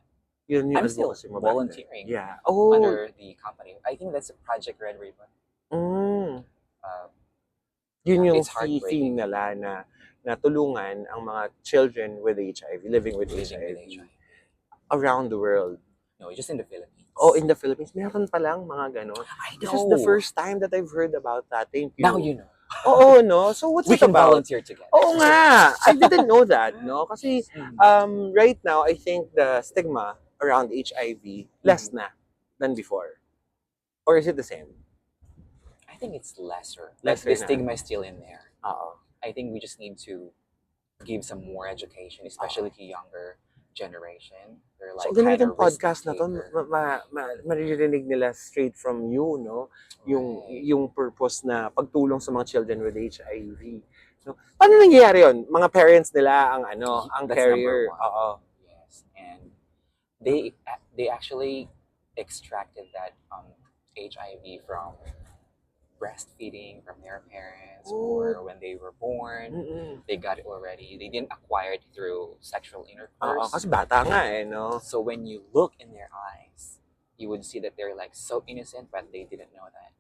Speaker 2: Yun yung
Speaker 3: I'm still
Speaker 2: advocacy mo back then.
Speaker 3: volunteering
Speaker 2: Yeah.
Speaker 3: under the company. I think that's a Project Red Ribbon.
Speaker 2: Mm.
Speaker 3: Uh,
Speaker 2: Yun yung
Speaker 3: It's heartbreaking.
Speaker 2: theme nila na tulungan ang mga children with HIV, living with
Speaker 3: living
Speaker 2: HIV,
Speaker 3: with HIV.
Speaker 2: around the world.
Speaker 3: No, just in the Philippines.
Speaker 2: Oh, in the Philippines, meron palang mga ganon.
Speaker 3: I know.
Speaker 2: This is the first time that I've heard about that. Thank you.
Speaker 3: Now you know.
Speaker 2: Oo, no? So what's
Speaker 3: We
Speaker 2: it
Speaker 3: can
Speaker 2: about?
Speaker 3: volunteer together.
Speaker 2: Oo nga. I didn't know that, no? Kasi
Speaker 3: Mhm.
Speaker 2: right now, I think the stigma around HIV less na than before. Or is it the same?
Speaker 3: I think it's lesser.
Speaker 2: Lesser
Speaker 3: The
Speaker 2: na.
Speaker 3: stigma is still in there.
Speaker 2: Oo.
Speaker 3: I think we just need to give some more education, especially to younger generation. They're like
Speaker 2: So, ganun
Speaker 3: kind
Speaker 2: itong
Speaker 3: of risk
Speaker 2: podcast na to,
Speaker 3: taker.
Speaker 2: maririnig nila straight from you, no?
Speaker 3: Right.
Speaker 2: Yung purpose na pagtulong sa mga children with HIV. No? Paano nangyayari yun? Mga parents nila ang ang
Speaker 3: That's
Speaker 2: carrier.
Speaker 3: number one.
Speaker 2: Oo.
Speaker 3: Yes, and they actually extracted that HIV from breastfeeding from their parents or when they were born.
Speaker 2: Mm-mm.
Speaker 3: They got it already. They didn't acquire it through sexual
Speaker 2: Oo,
Speaker 3: intercourse.
Speaker 2: kasi bata nga no?
Speaker 3: So when you look in their eyes, you would see that they're like so innocent, but they didn't know that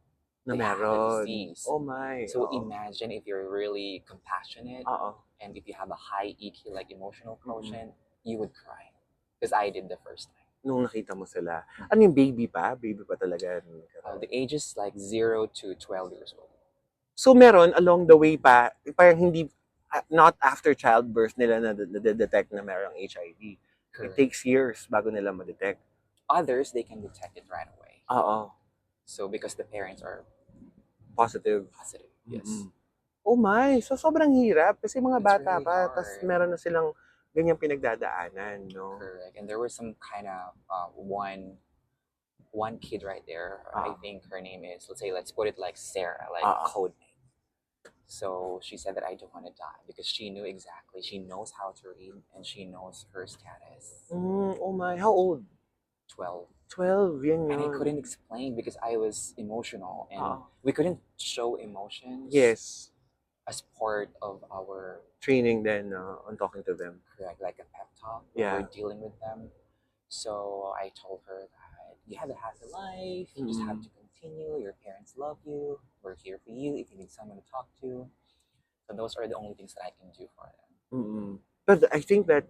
Speaker 2: Na
Speaker 3: they have the
Speaker 2: meron.
Speaker 3: disease.
Speaker 2: Oh my.
Speaker 3: So
Speaker 2: oo.
Speaker 3: imagine if you're really compassionate
Speaker 2: Oo.
Speaker 3: and if you have a high EQ, like emotional quotient, you would cry. Because I did the first time.
Speaker 2: Nung nakita mo sila. Ano yung baby pa? Baby pa talaga.
Speaker 3: The age is like 0 to 12 years old.
Speaker 2: So meron along the way pa, parang hindi, not after childbirth nila na-detect na merong HIV. It
Speaker 3: Correct.
Speaker 2: takes years bago nila ma-detect.
Speaker 3: Others, they can detect it right away.
Speaker 2: Oo.
Speaker 3: So because the parents are
Speaker 2: Positive.
Speaker 3: positive. Yes.
Speaker 2: Mm-mm. Oh my, so sobrang hirap kasi mga
Speaker 3: It's
Speaker 2: bata
Speaker 3: really
Speaker 2: pa,
Speaker 3: hard.
Speaker 2: tas meron na silang ganyang pinagdadaanan, no?
Speaker 3: Correct. And there was some kind of one kid right there. I think her name is, let's put it like Sarah, like code name. So she said that I don't want to die because she knew exactly. She knows how to read and she knows her status.
Speaker 2: Oh my, how old?
Speaker 3: 12.
Speaker 2: 12, yan
Speaker 3: And I
Speaker 2: yun.
Speaker 3: couldn't explain because I was emotional and we couldn't show emotions
Speaker 2: Yes.
Speaker 3: as part of our
Speaker 2: Training then on talking to them.
Speaker 3: correct, like a pep talk when
Speaker 2: Yeah.
Speaker 3: we're dealing with them. So I told her that you have a happy life. You just have to continue. Your parents love you. We're here for you if you need someone to talk to. So those are the only things that I can do for them.
Speaker 2: But I think that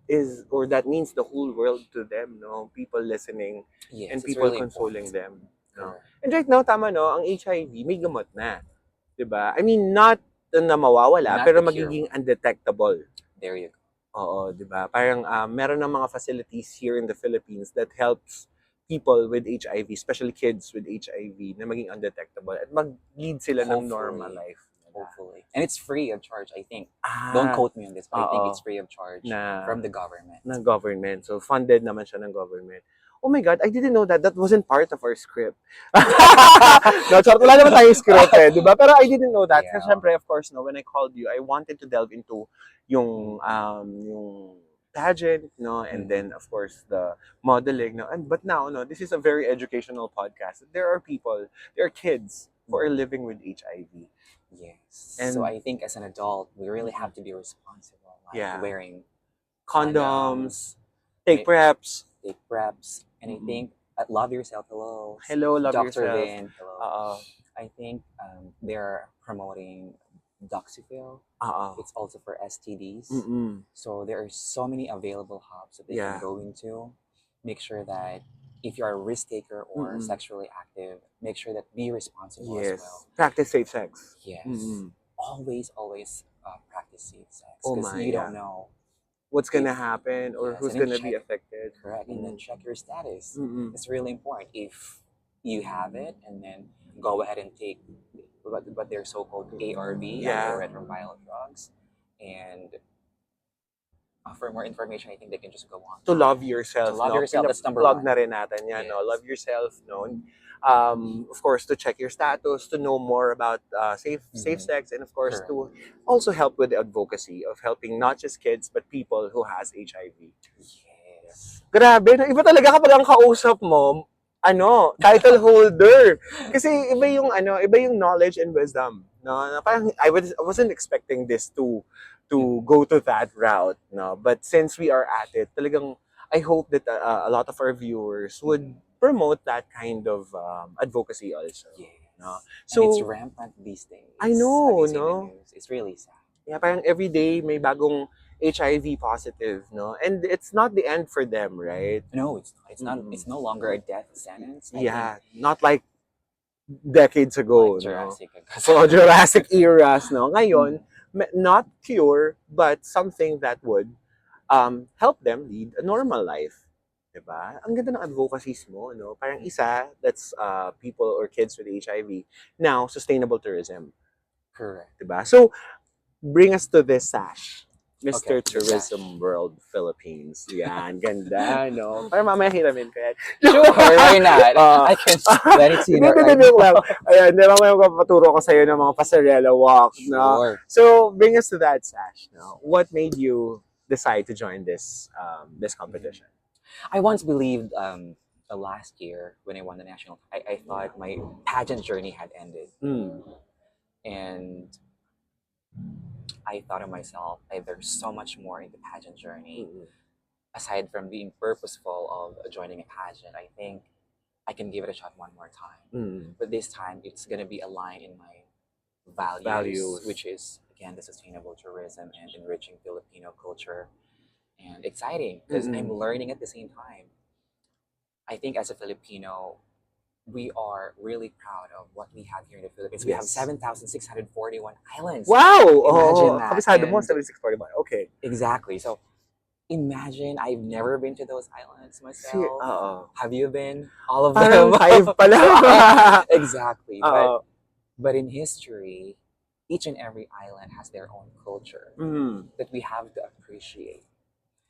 Speaker 2: is, or that means the whole world to them, no? People listening
Speaker 3: Yes,
Speaker 2: and
Speaker 3: it's
Speaker 2: people
Speaker 3: really
Speaker 2: consoling
Speaker 3: important.
Speaker 2: them, no?
Speaker 3: Correct.
Speaker 2: And right now, tama, no? Ang HIV, may gamot na. 'Di ba? I mean, not na mawawala,
Speaker 3: Not
Speaker 2: pero
Speaker 3: the cure
Speaker 2: magiging
Speaker 3: one.
Speaker 2: undetectable.
Speaker 3: There you go.
Speaker 2: Oo, 'di ba? Parang meron ng mga facilities here in the Philippines that helps people with HIV, especially kids with HIV, na maging undetectable at mag-lead sila ng normal
Speaker 3: Hopefully.
Speaker 2: life.
Speaker 3: Hopefully. And it's free of charge, I think.
Speaker 2: Ah,
Speaker 3: Don't quote me on this, but I think
Speaker 2: oo.
Speaker 3: it's free of charge
Speaker 2: Na
Speaker 3: from the government.
Speaker 2: ng government. So, funded naman siya ng government. Oh my God, I didn't know that. That wasn't part of our script. No, charot. Wala naman tayong script eh, di ba? Pero I didn't know that.
Speaker 3: Yeah.
Speaker 2: Kasi syempre, of course, no, when I called you, I wanted to delve into yung pageant, no, and then, of course, the modeling, no. But now, no, this is a very educational podcast. There are people, there are kids who are living with HIV.
Speaker 3: Yes.
Speaker 2: And-
Speaker 3: so I think as an adult, we really have to be responsible, like
Speaker 2: Yeah.
Speaker 3: wearing
Speaker 2: Condoms, take
Speaker 3: Wait.
Speaker 2: preps.
Speaker 3: take preps, and I think love yourself. Hello.
Speaker 2: Hello, love
Speaker 3: Dr.
Speaker 2: yourself.
Speaker 3: Vin. Hello. I think they're promoting Doxyfil. It's also for STDs. So there are so many available hubs that they
Speaker 2: Yeah.
Speaker 3: can go into. Make sure that if you are a risk taker or sexually active, make sure that be responsible as
Speaker 2: Yes.
Speaker 3: well.
Speaker 2: Practice safe sex.
Speaker 3: Yes.
Speaker 2: Mm-mm.
Speaker 3: Always practice safe sex
Speaker 2: Oh
Speaker 3: because
Speaker 2: my,
Speaker 3: you
Speaker 2: yeah.
Speaker 3: don't know.
Speaker 2: What's gonna
Speaker 3: If-
Speaker 2: happen or
Speaker 3: yes,
Speaker 2: who's
Speaker 3: and then
Speaker 2: gonna be
Speaker 3: check-
Speaker 2: affected.
Speaker 3: Correct, and then check your status.
Speaker 2: Mm-mm.
Speaker 3: It's really important. If you have it, and then go ahead and take what they're so-called ARV,
Speaker 2: Yeah.
Speaker 3: antiretroviral drugs, and for more information, I think they can just go on.
Speaker 2: To love yourself.
Speaker 3: To love
Speaker 2: no?
Speaker 3: yourself, that's number
Speaker 2: Plug
Speaker 3: one.
Speaker 2: na rin natin yan, no?
Speaker 3: Yes.
Speaker 2: Love yourself, no? Of course, to check your status, to know more about safe sex, and of course,
Speaker 3: Correct.
Speaker 2: to also help with the advocacy of helping not just kids, but people who has HIV.
Speaker 3: Yes.
Speaker 2: Grabe, no? Iba talaga kapag ang kausap mo, title holder. Kasi iba yung knowledge and wisdom, no? Na parang I wasn't expecting this to go to that route, no? But since we are at it, talagang I hope that a lot of our viewers would promote that kind of advocacy also.
Speaker 3: Yes.
Speaker 2: No?
Speaker 3: So
Speaker 2: So
Speaker 3: it's rampant these days.
Speaker 2: I know,
Speaker 3: Have you seen
Speaker 2: no?
Speaker 3: the news? It's really sad.
Speaker 2: yeah, parang every day may bagong HIV positive, no? And it's not the end for them, right?
Speaker 3: No, it's not.
Speaker 2: Mm-mm.
Speaker 3: It's no longer a death sentence. I
Speaker 2: Yeah, not like decades
Speaker 3: think,
Speaker 2: ago,
Speaker 3: like
Speaker 2: no?
Speaker 3: Jurassic.
Speaker 2: So Jurassic eras, no? Ngayon, not cure, but something that would help them lead a normal life. Diba? Ang ganda ng advocacies mo, no? Parang isa, that's people or kids with HIV. Now, sustainable tourism.
Speaker 3: Correct.
Speaker 2: Diba? So, bring us to this sash. Mr.
Speaker 3: Okay, the
Speaker 2: Tourism
Speaker 3: sash.
Speaker 2: World Philippines. Yan, ganda, no? Parang mamaya hiramin ko yan.
Speaker 3: Sure, why not? I can let it see you
Speaker 2: Hindi,
Speaker 3: right
Speaker 2: joke lang. Ayan, di mamaya magpapaturo ko sa'yo ng mga pasarela walk, no?
Speaker 3: Sure.
Speaker 2: So, bring us to that, Sash. No? What made you decide to join this this competition?
Speaker 3: I once believed the last year when I won the national, I thought my pageant journey had ended. And I thought of myself, there's so much more in the pageant journey. Aside from being purposeful of joining a pageant, I think I can give it a shot one more time. But this time, it's going to be aligned in my values, which is, again, the sustainable tourism and enriching Filipino culture. And exciting, because I'm learning at the same time. I think as a Filipino, we are really proud of what we have here in the Philippines. We have
Speaker 2: Yes.
Speaker 3: 7,641 islands.
Speaker 2: Wow!
Speaker 3: Imagine that.
Speaker 2: Kabisado mo,
Speaker 3: And-
Speaker 2: 7641. Okay.
Speaker 3: Exactly. So imagine, I've never been to those islands myself. Have you been? All of
Speaker 2: Parang
Speaker 3: them?
Speaker 2: 5 pala.
Speaker 3: Exactly.
Speaker 2: Oo.
Speaker 3: But in history, each and every island has their own culture that we have to appreciate.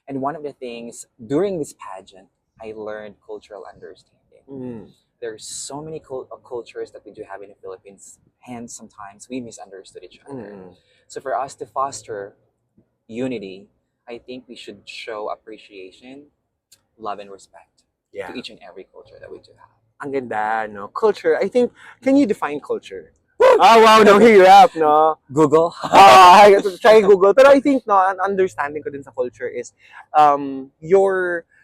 Speaker 3: And one of the things during this pageant, I learned cultural understanding. There's so many cultures that we do have in the Philippines, hence sometimes we misunderstood each other. So for us to foster unity, I think we should show appreciation, love, and respect
Speaker 2: Yeah.
Speaker 3: to each and every culture that we do have.
Speaker 2: Ang ganda, no? Culture. I think, can you define culture? Wow, nang hirap, no?
Speaker 3: Google.
Speaker 2: Try Google. Pero I think, no, an understanding ko din sa culture is,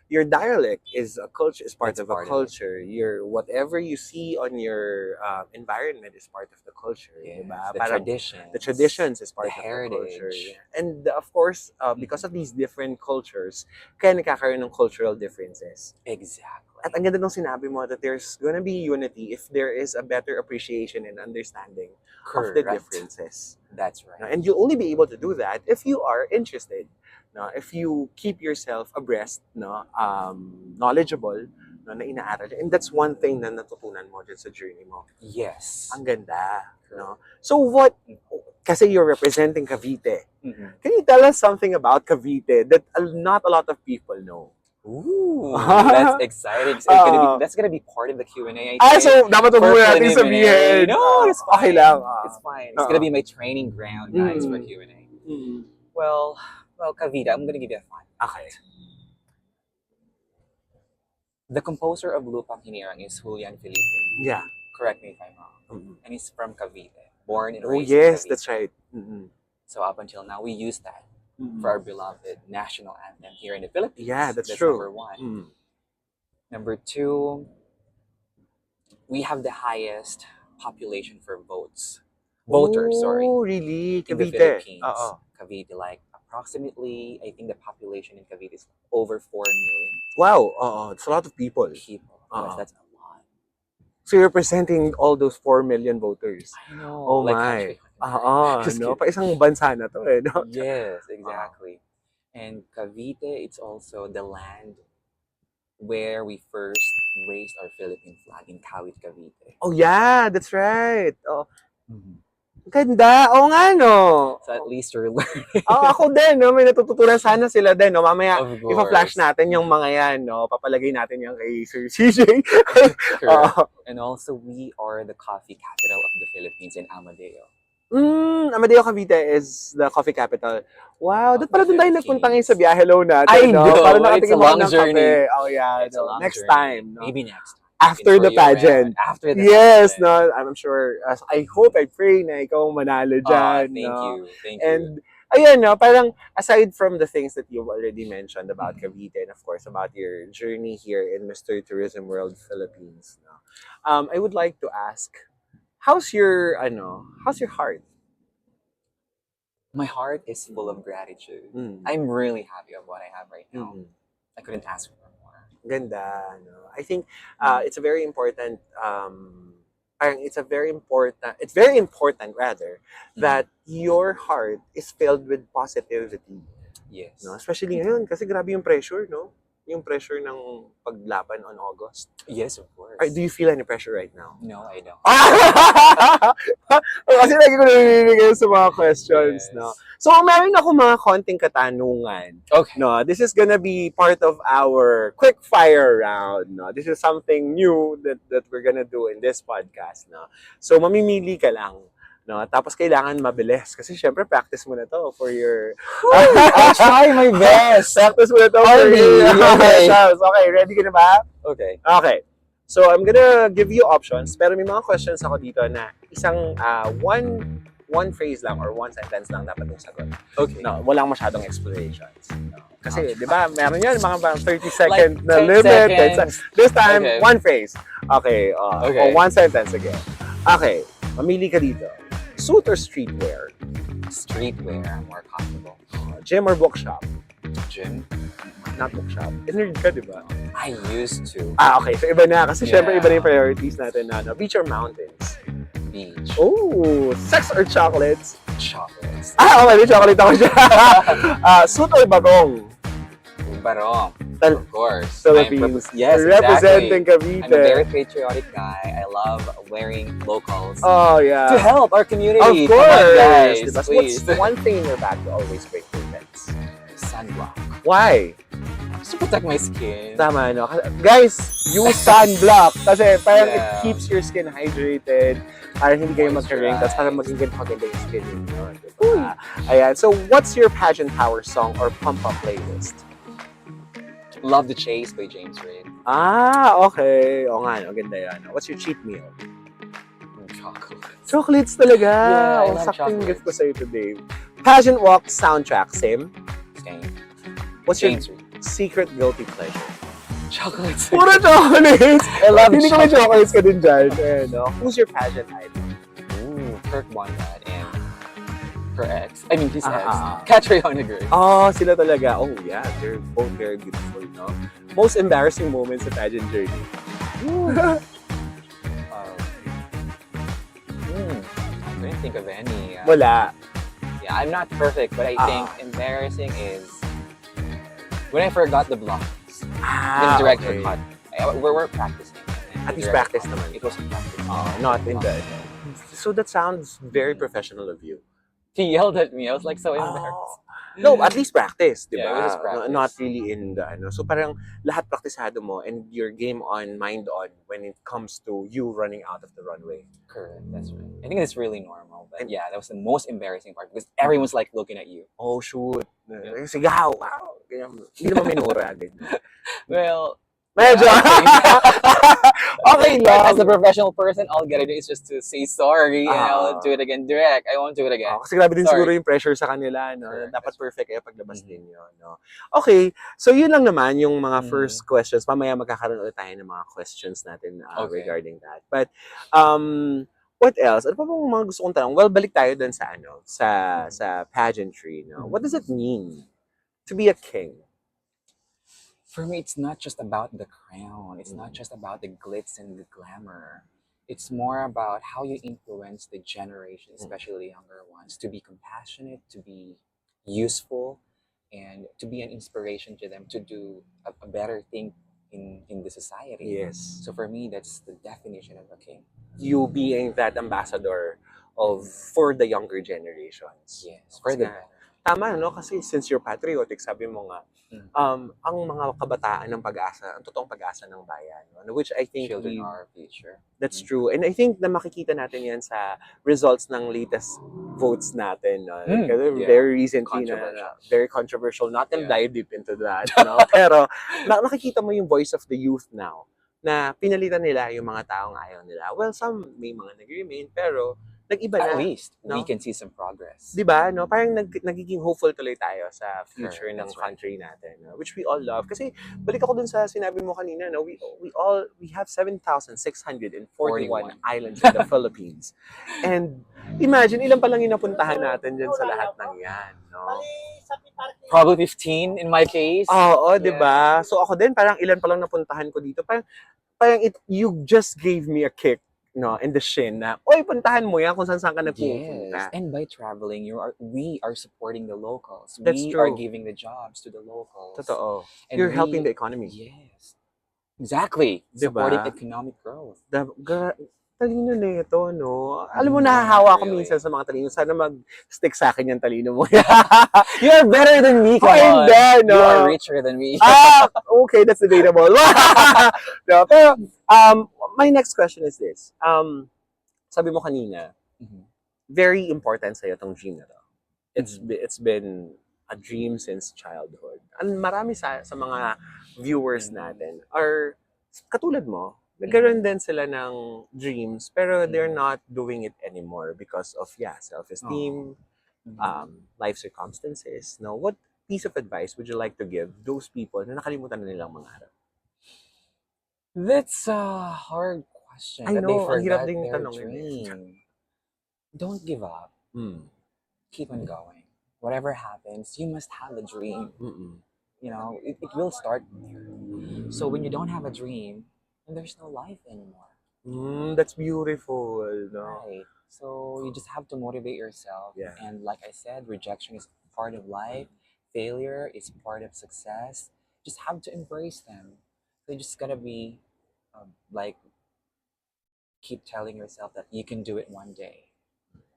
Speaker 2: your dialect is a culture, is part
Speaker 3: It's
Speaker 2: of a
Speaker 3: part of it.
Speaker 2: culture. Your whatever you see on your environment is part of the culture,
Speaker 3: Yes,
Speaker 2: diba?
Speaker 3: the
Speaker 2: Parang
Speaker 3: traditions.
Speaker 2: the traditions is part
Speaker 3: the
Speaker 2: of the culture.
Speaker 3: heritage.
Speaker 2: And of course, because of these different cultures, kaya nagkakaroon ng cultural differences.
Speaker 3: Exactly.
Speaker 2: At ang ganda nung sinabi mo that there's gonna be unity if there is a better appreciation and understanding of the
Speaker 3: Correct.
Speaker 2: differences.
Speaker 3: That's
Speaker 2: No?
Speaker 3: right.
Speaker 2: And you'll only be able to do that if you are interested. No? If you keep yourself abreast, no? Knowledgeable, no? Na inaaral. And that's one thing na natutunan mo dyan sa journey mo.
Speaker 3: Yes.
Speaker 2: Ang ganda. No? So what, kasi you're representing Cavite.
Speaker 3: Mhm.
Speaker 2: Can you tell us something about Cavite that not a lot of people know?
Speaker 3: Ooh, that's exciting. So that's gonna be part of the Q&A, I think.
Speaker 2: So dapat
Speaker 3: For
Speaker 2: huwag mo natin
Speaker 3: preliminary.
Speaker 2: sabihin.
Speaker 3: No, it's fine.
Speaker 2: Okay lang.
Speaker 3: It's fine. It's gonna be my training ground, guys, for Q&A. Well, Kavita, I'm gonna give you a fun.
Speaker 2: Okay.
Speaker 3: The composer of Lupang Hinirang is Julian Felipe.
Speaker 2: Yeah.
Speaker 3: Correct me if I'm wrong. And he's from Cavite, born and
Speaker 2: Oh
Speaker 3: raised
Speaker 2: yes,
Speaker 3: in Cavite.
Speaker 2: that's right.
Speaker 3: So up until now, we use that for our beloved national anthem here in the Philippines.
Speaker 2: Yeah, that's true.
Speaker 3: Number one. Number two, we have the highest population for voters, sorry.
Speaker 2: Oh, really?
Speaker 3: In the
Speaker 2: Cavite.
Speaker 3: Philippines.
Speaker 2: Oo.
Speaker 3: Cavite, like approximately, I think the population in Cavite is over 4 million
Speaker 2: Wow. It's a lot of people.
Speaker 3: people.
Speaker 2: Oo.
Speaker 3: Yes, that's a lot.
Speaker 2: So you're representing all those 4 million voters.
Speaker 3: I know.
Speaker 2: Oh
Speaker 3: like
Speaker 2: my.
Speaker 3: country. Just
Speaker 2: No?
Speaker 3: kidding.
Speaker 2: Pa isang bansa na to eh, no?
Speaker 3: Yes, exactly. And Cavite, it's also the land where we first raised our Philippine flag in Kawit, Cavite.
Speaker 2: Oh yeah, that's right. Oh. Ganda. Oo nga, no?
Speaker 3: So at least you're learning.
Speaker 2: Ako din, no? May natututunan sana sila din, no? Mamaya,
Speaker 3: Of course.
Speaker 2: ipa-flash natin yung mga yan, no? Papalagay natin yung kay Sir CJ.
Speaker 3: Correct. And also, we are the coffee capital of the Philippines in Amadeo.
Speaker 2: Amadeo Cavite is the coffee capital. Wow,
Speaker 3: Of
Speaker 2: dapat pala
Speaker 3: the
Speaker 2: doon tayo nagpunta ngayon sa
Speaker 3: Philippines.
Speaker 2: ByaHello natin,
Speaker 3: I
Speaker 2: no?
Speaker 3: know,
Speaker 2: Para
Speaker 3: it's
Speaker 2: nakatikim
Speaker 3: a
Speaker 2: ako
Speaker 3: long
Speaker 2: ng
Speaker 3: journey.
Speaker 2: kape. Oh yeah,
Speaker 3: It's a long
Speaker 2: next
Speaker 3: journey.
Speaker 2: time, no?
Speaker 3: Maybe next time.
Speaker 2: After the pageant.
Speaker 3: After the
Speaker 2: Yes,
Speaker 3: pageant.
Speaker 2: no? I'm sure, I hope, I pray na ikaw manalo dyan,
Speaker 3: Thank
Speaker 2: no?
Speaker 3: you.
Speaker 2: And ayun, no, parang aside from the things that you've already mentioned about Cavite and of course about your journey here in Mr. Tourism World Philippines, no, I would like to ask, how's your heart?
Speaker 3: My heart is full of gratitude.
Speaker 2: Mm.
Speaker 3: I'm really happy of what I have right now.
Speaker 2: Mm.
Speaker 3: I couldn't ask for more.
Speaker 2: Ganda, no? I think it's a very important it's very important rather that your heart is filled with positivity,
Speaker 3: Yes.
Speaker 2: no? Especially ngayon kasi grabe yung pressure, no? Yung pressure ng paglaban on August.
Speaker 3: Yes, of course.
Speaker 2: Do you feel any pressure right now?
Speaker 3: No, I don't.
Speaker 2: Kasi lagi ko narinig sa mga questions,
Speaker 3: Yes.
Speaker 2: no? So, meron ako mga konting katanungan.
Speaker 3: Okay.
Speaker 2: No, this is gonna be part of our quick fire round. No, this is something new that we're gonna do in this podcast. No, so mamimili ka lang. No, tapos kailangan mabilis kasi syempre practice mo na to for your.
Speaker 3: I'll try my best.
Speaker 2: Practice mo na to for
Speaker 3: Ardie,
Speaker 2: your.
Speaker 3: okay.
Speaker 2: Okay, ready ka na ba?
Speaker 3: Okay.
Speaker 2: Okay. So I'm gonna give you options, pero may mga questions ako dito na isang one phrase lang or one sentence lang dapat yung sagot.
Speaker 3: Okay.
Speaker 2: No, walang masyadong explanations. No. Kasi, di ba, meron yan, mga 30-second
Speaker 3: Like,
Speaker 2: na
Speaker 3: 10
Speaker 2: limit.
Speaker 3: seconds.
Speaker 2: This time,
Speaker 3: Okay.
Speaker 2: one phrase. Okay,
Speaker 3: Okay.
Speaker 2: or one sentence again. Okay, mamili ka dito. Suit or streetwear?
Speaker 3: Streetwear, I'm more comfortable.
Speaker 2: Gym or bookshop?
Speaker 3: Gym?
Speaker 2: Not bookshop. Nerd ka, di ba?
Speaker 3: I used to.
Speaker 2: Okay, so iba na. Kasi syempre,
Speaker 3: Yeah.
Speaker 2: iba na yung priorities natin na beach or mountains?
Speaker 3: Beach.
Speaker 2: Oh, sex or chocolates?
Speaker 3: Chocolates.
Speaker 2: Okay, may chocolate ako siya. Suit or barong?
Speaker 3: Barong.
Speaker 2: Tal-
Speaker 3: Of course.
Speaker 2: Philippines.
Speaker 3: Yes,
Speaker 2: Representing
Speaker 3: exactly.
Speaker 2: Cavite.
Speaker 3: I'm a very patriotic guy. I love wearing locals.
Speaker 2: Oh, yeah.
Speaker 3: To help our community.
Speaker 2: Of
Speaker 3: Come
Speaker 2: course.
Speaker 3: on, guys,
Speaker 2: Diba? So
Speaker 3: please.
Speaker 2: what's one thing in your bag to always bring for events?
Speaker 3: Sunblock.
Speaker 2: Why?
Speaker 3: Just to protect my skin.
Speaker 2: Tama, no? Guys, use sunblock. Kasi parang it
Speaker 3: Yeah.
Speaker 2: keeps your skin hydrated. Para hindi kayo magka-wrinkles. Para
Speaker 3: Moisturize.
Speaker 2: maging ganito kaganda yung skin ninyo. Diba? Ayan. So, what's your pageant power song or pump-up playlist?
Speaker 3: Love the Chase by James Reid.
Speaker 2: Okay. O nga, no? Ganda yan. What's your cheat meal?
Speaker 3: chocolates.
Speaker 2: Chocolates talaga.
Speaker 3: Yeah, I
Speaker 2: Oh,
Speaker 3: love
Speaker 2: saktong gift ko
Speaker 3: chocolates.
Speaker 2: sa'yo today. Pageant walk soundtrack, same?
Speaker 3: Same.
Speaker 2: What's your
Speaker 3: Same.
Speaker 2: secret guilty pleasure?
Speaker 3: Chocolates.
Speaker 2: Puro chocolates!
Speaker 3: I love
Speaker 2: Hindi ko may chocolates
Speaker 3: chocolates.
Speaker 2: ka din dyan. Ayan, no? Who's your pageant idol?
Speaker 3: Ooh, Kirk Wondat and her ex. I mean, his ex.
Speaker 2: Ah.
Speaker 3: Catriona Gray.
Speaker 2: Oh, sila talaga. Oh, yeah. They're both very beautiful, no? Most embarrassing moments sa pageant journey.
Speaker 3: I couldn't think of any.
Speaker 2: Wala.
Speaker 3: Yeah, I'm not perfect, but I think embarrassing is when I forgot the blocks. The director
Speaker 2: okay.
Speaker 3: cut. We're practicing.
Speaker 2: At
Speaker 3: The
Speaker 2: least
Speaker 3: director
Speaker 2: practice
Speaker 3: cut.
Speaker 2: naman.
Speaker 3: It was a practice.
Speaker 2: Not in the... So that sounds very professional of you.
Speaker 3: He yelled at me. I was like so embarrassed.
Speaker 2: No, at least practice, di
Speaker 3: Yeah,
Speaker 2: ba?
Speaker 3: it was just practice.
Speaker 2: Not really in the ano. So parang lahat praktisado mo and your game on, mind on when it comes to you running out of the runway.
Speaker 3: Correct, that's right. I think it's really normal. But yeah, that was the most embarrassing part because everyone's like looking at you.
Speaker 2: Oh, shoot.
Speaker 3: Yeah.
Speaker 2: Sigaw. Wow. Hindi naman minura din.
Speaker 3: Well,
Speaker 2: Medyo. Okay lang.
Speaker 3: as a professional person, all I gotta do is just to say sorry and I'll
Speaker 2: Ah.
Speaker 3: do it again. Direct. I won't do it again.
Speaker 2: Kasi grabe din
Speaker 3: Sorry.
Speaker 2: siguro yung pressure sa kanila, no?
Speaker 3: Correct,
Speaker 2: Dapat
Speaker 3: that's
Speaker 2: perfect kayo paglabas ninyo, no? Okay, so yun lang naman yung mga
Speaker 3: Mhm.
Speaker 2: first questions. Mamaya magkakaroon ulit tayo ng mga questions natin
Speaker 3: Okay.
Speaker 2: regarding that. But, what else? Ano pa bang mga gusto kong tanong? Well, balik tayo dun sa sa pageantry, no? What does it mean to be a king?
Speaker 3: For me, it's not just about the crown. It's not just about the glitz and the glamour. It's more about how you influence the generation, especially the younger ones, to be compassionate, to be useful, and to be an inspiration to them to do a better thing in the society.
Speaker 2: Yes.
Speaker 3: So for me, that's the definition of a king.
Speaker 2: You being that ambassador for the younger generations.
Speaker 3: Yes, for
Speaker 2: Kasi
Speaker 3: the
Speaker 2: nga,
Speaker 3: better.
Speaker 2: tama, no? Kasi since you're patriotic, sabi mo nga, ang mga kabataan ng pag-asa, ang totoong pag-asa ng bayan. No? Which I think
Speaker 3: Children are our future.
Speaker 2: that's true. And I think na makikita natin yan sa results ng latest votes natin. No? Kasi
Speaker 3: Yeah.
Speaker 2: very recently,
Speaker 3: Controversial.
Speaker 2: very controversial. Not to
Speaker 3: Yeah.
Speaker 2: dive deep into that. No? Pero nakikita mo yung voice of the youth now na pinalitan nila yung mga taong ayaw nila. Well, some may mga nag-remain, pero nag-iba na.
Speaker 3: At least,
Speaker 2: no?
Speaker 3: we can see some progress.
Speaker 2: Di ba? No? Parang nagiging hopeful tuloy tayo sa future
Speaker 3: Correct,
Speaker 2: ng
Speaker 3: that's right.
Speaker 2: country natin, no? Which we all love. Kasi balik ako dun sa sinabi mo kanina, no? We have 7,641 islands in the Philippines. And imagine, ilan pa lang yung napuntahan natin dyan sa lahat ng yan, no?
Speaker 3: Probably 15 in my case.
Speaker 2: Oo, di ba? So ako din, parang ilan pa lang napuntahan ko dito. Parang you just gave me a kick, no, in the shin na, oy, puntahan mo yan kung saan ka nagpupunta.
Speaker 3: Yes, and by traveling, we are supporting the locals.
Speaker 2: That's
Speaker 3: We
Speaker 2: true.
Speaker 3: are giving the jobs to the locals.
Speaker 2: Totoo.
Speaker 3: And
Speaker 2: You're
Speaker 3: we-
Speaker 2: helping the economy.
Speaker 3: Yes, exactly.
Speaker 2: Diba?
Speaker 3: Supporting economic growth.
Speaker 2: Talino na ito, no? Alam mo, nahahawa ako
Speaker 3: Really?
Speaker 2: minsan sa mga talino. Sana mag-stick sa akin yung talino mo.
Speaker 3: You're better than me, come
Speaker 2: Oh,
Speaker 3: on.
Speaker 2: hindi, no?
Speaker 3: You are richer than me.
Speaker 2: Okay, that's debatable. No, pero, my next question is this. Sabi mo kanina,
Speaker 3: Mhm.
Speaker 2: very important sa'yo itong dream na to.
Speaker 3: Mhm.
Speaker 2: It's been a dream since childhood. And marami sa mga viewers natin are katulad mo. Nagkaroon din sila ng dreams, pero they're not doing it anymore because of self-esteem, life circumstances. No, what piece of advice would you like to give those people na nakalimutan na nilang mangarap?
Speaker 3: That's a hard question.
Speaker 2: I
Speaker 3: that they
Speaker 2: know, ang hirap
Speaker 3: forgot
Speaker 2: ding
Speaker 3: their
Speaker 2: tanongin eh.
Speaker 3: dream. Don't give up. Keep on going. Whatever happens, you must have a dream. You know, it will start there. So when you don't have a dream, then there's no life anymore.
Speaker 2: That's beautiful, no?
Speaker 3: Right. So you just have to motivate yourself.
Speaker 2: Yeah.
Speaker 3: And like I said, rejection is part of life. Failure is part of success. Just have to embrace them. So you just gotta be keep telling yourself that you can do it one day.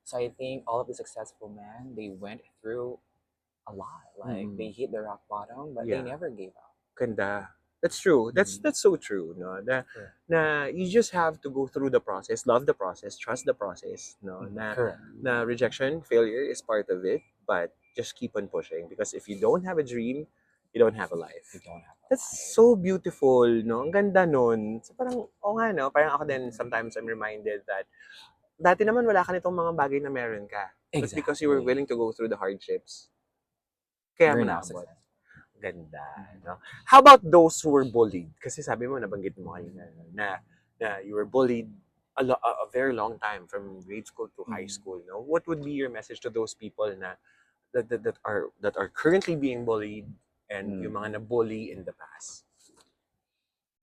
Speaker 3: So I think all of the successful men, they went through a lot. Like they hit the rock bottom, but they
Speaker 2: Yeah.
Speaker 3: never gave up.
Speaker 2: Ganda. That's true. That's so true, no? Na you just have to go through the process, love the process, trust the process, no?
Speaker 3: Correct.
Speaker 2: Na rejection, failure is part of it, but just keep on pushing because if you don't have a dream, you don't have a life.
Speaker 3: You don't have a
Speaker 2: That's
Speaker 3: life.
Speaker 2: so beautiful, no? Ang ganda nun. So parang, nga, no? Parang ako din, sometimes I'm reminded that dati naman wala ka nitong mga bagay na meron ka. But because you were willing to go through the hardships, kaya mo
Speaker 3: You're now
Speaker 2: naabot.
Speaker 3: successful.
Speaker 2: Ganda, no? How about those who were bullied? Kasi sabi mo, nabanggit mo kanina, na you were bullied a very long time from grade school to high school, no? What would be your message to those people that are currently being bullied and yung mga na-bully in the past?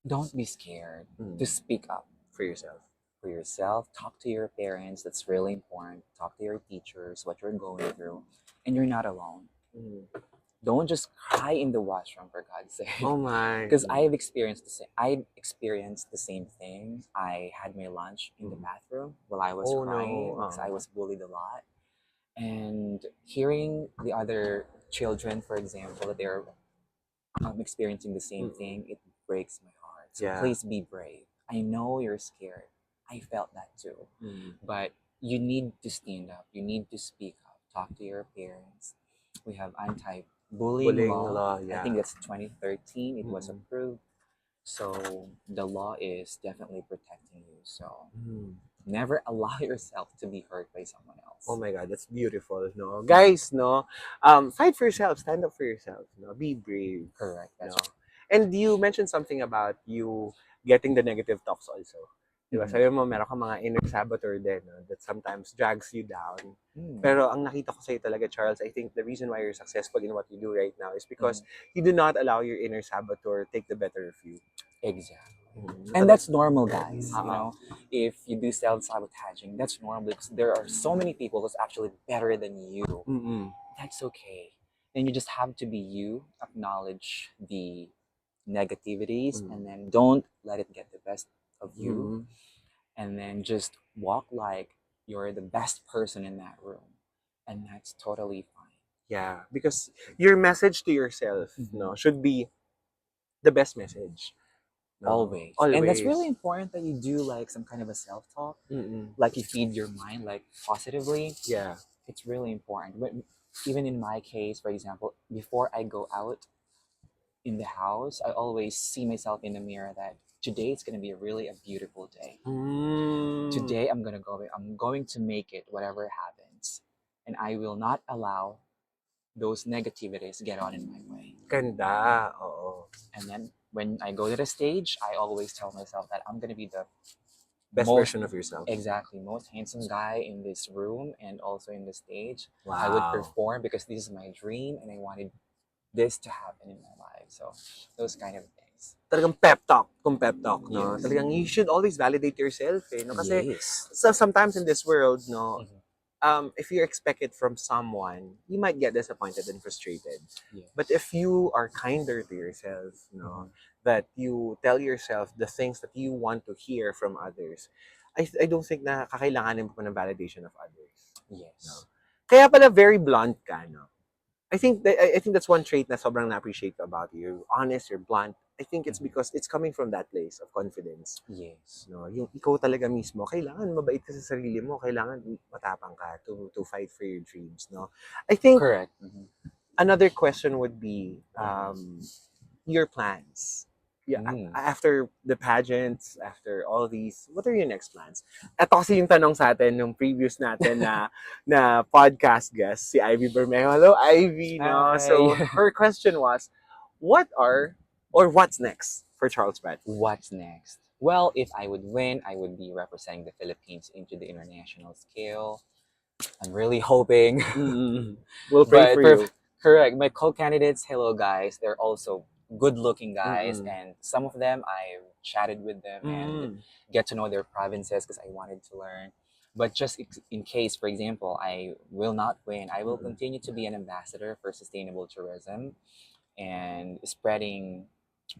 Speaker 3: Don't be scared to speak up
Speaker 2: For yourself.
Speaker 3: for yourself. Talk to your parents. That's really important. Talk to your teachers, what you're going through. And you're not alone. Don't just cry in the washroom, for God's sake.
Speaker 2: Oh my.
Speaker 3: Because I've experienced the same thing. I had my lunch in the bathroom while I was crying because I was bullied a lot. And hearing the other children, for example, that they're experiencing the same thing, it breaks my heart. So please be brave. I know you're scared. I felt that too. But you need to stand up. You need to speak up. Talk to your parents. We have anti-bullying law. I think that's 2013. It was approved. So the law is definitely protecting you. So never allow yourself to be hurt by someone else.
Speaker 2: Oh my God, that's beautiful, no? Guys, no? Fight for yourself. Stand up for yourself, no? Be brave.
Speaker 3: Correct. That's
Speaker 2: no? And you mentioned something about you getting the negative talks also. Diba? Sabi mo, meron ka mga inner saboteur din, no? That sometimes drags you down. Pero ang nakita ko sa'yo talaga, Charles, I think the reason why you're successful in what you do right now is because you do not allow your inner saboteur take the better of you.
Speaker 3: Exactly. And that's normal, guys. You know, if you do self-sabotaging, that's normal because there are so many people who's actually better than you. That's okay. And you just have to be you, acknowledge the negativities, and then don't let it get the best of you. And then just walk like you're the best person in that room. And that's totally fine.
Speaker 2: Yeah, because your message to yourself, no, should be the best message. No?
Speaker 3: Always. And that's really important that you do like some kind of a self-talk. Like you feed your mind like positively.
Speaker 2: Yeah.
Speaker 3: It's really important. But even in my case, for example, before I go out in the house, I always see myself in the mirror that today it's gonna be really a beautiful day. Today I'm going to make it whatever happens. And I will not allow those negativities get on in my way.
Speaker 2: Ganda. Oo.
Speaker 3: And then when I go to the stage, I always tell myself that I'm gonna be the
Speaker 2: best version of yourself.
Speaker 3: Exactly, most handsome guy in this room and also in the stage.
Speaker 2: Wow.
Speaker 3: I would perform because this is my dream and I wanted this to happen in my life. So those kind of things.
Speaker 2: Talagang pep talk, no?
Speaker 3: Yes.
Speaker 2: Talagang you should always validate yourself, eh, no? Kasi
Speaker 3: Yes.
Speaker 2: so sometimes in this world, no, if you expect it from someone, you might get disappointed and frustrated.
Speaker 3: Yes.
Speaker 2: But if you are kinder to yourself, no, that you tell yourself the things that you want to hear from others, I don't think na kakailanganin mo ng validation of others.
Speaker 3: Yes.
Speaker 2: No? Kaya pala very blunt ka, no? I think that's one trait na sobrang na-appreciate about you. You're honest, you're blunt. I think it's because it's coming from that place of confidence.
Speaker 3: Yes.
Speaker 2: No, yung ikaw talaga mismo, kailangan mabait ka sa sarili mo, kailangan matapang ka to fight for your dreams, no? I think
Speaker 3: Correct.
Speaker 2: another question would be your plans. Yeah, after the pageants, after all these, what are your next plans? Ito kasi yung tanong sa atin nung previous natin na podcast guest, si Ivy Bermejo. Hello, Ivy, no?
Speaker 3: Hi.
Speaker 2: So her question was, what's next for Charles Bradford?
Speaker 3: What's next? Well, if I would win, I would be representing the Philippines into the international scale. I'm really hoping.
Speaker 2: We'll pray for you.
Speaker 3: Correct. My co-candidates, hello guys, they're also good-looking guys, and some of them I chatted with them and get to know their provinces because I wanted to learn. But just in case, for example, I will not win, I will continue to be an ambassador for sustainable tourism and spreading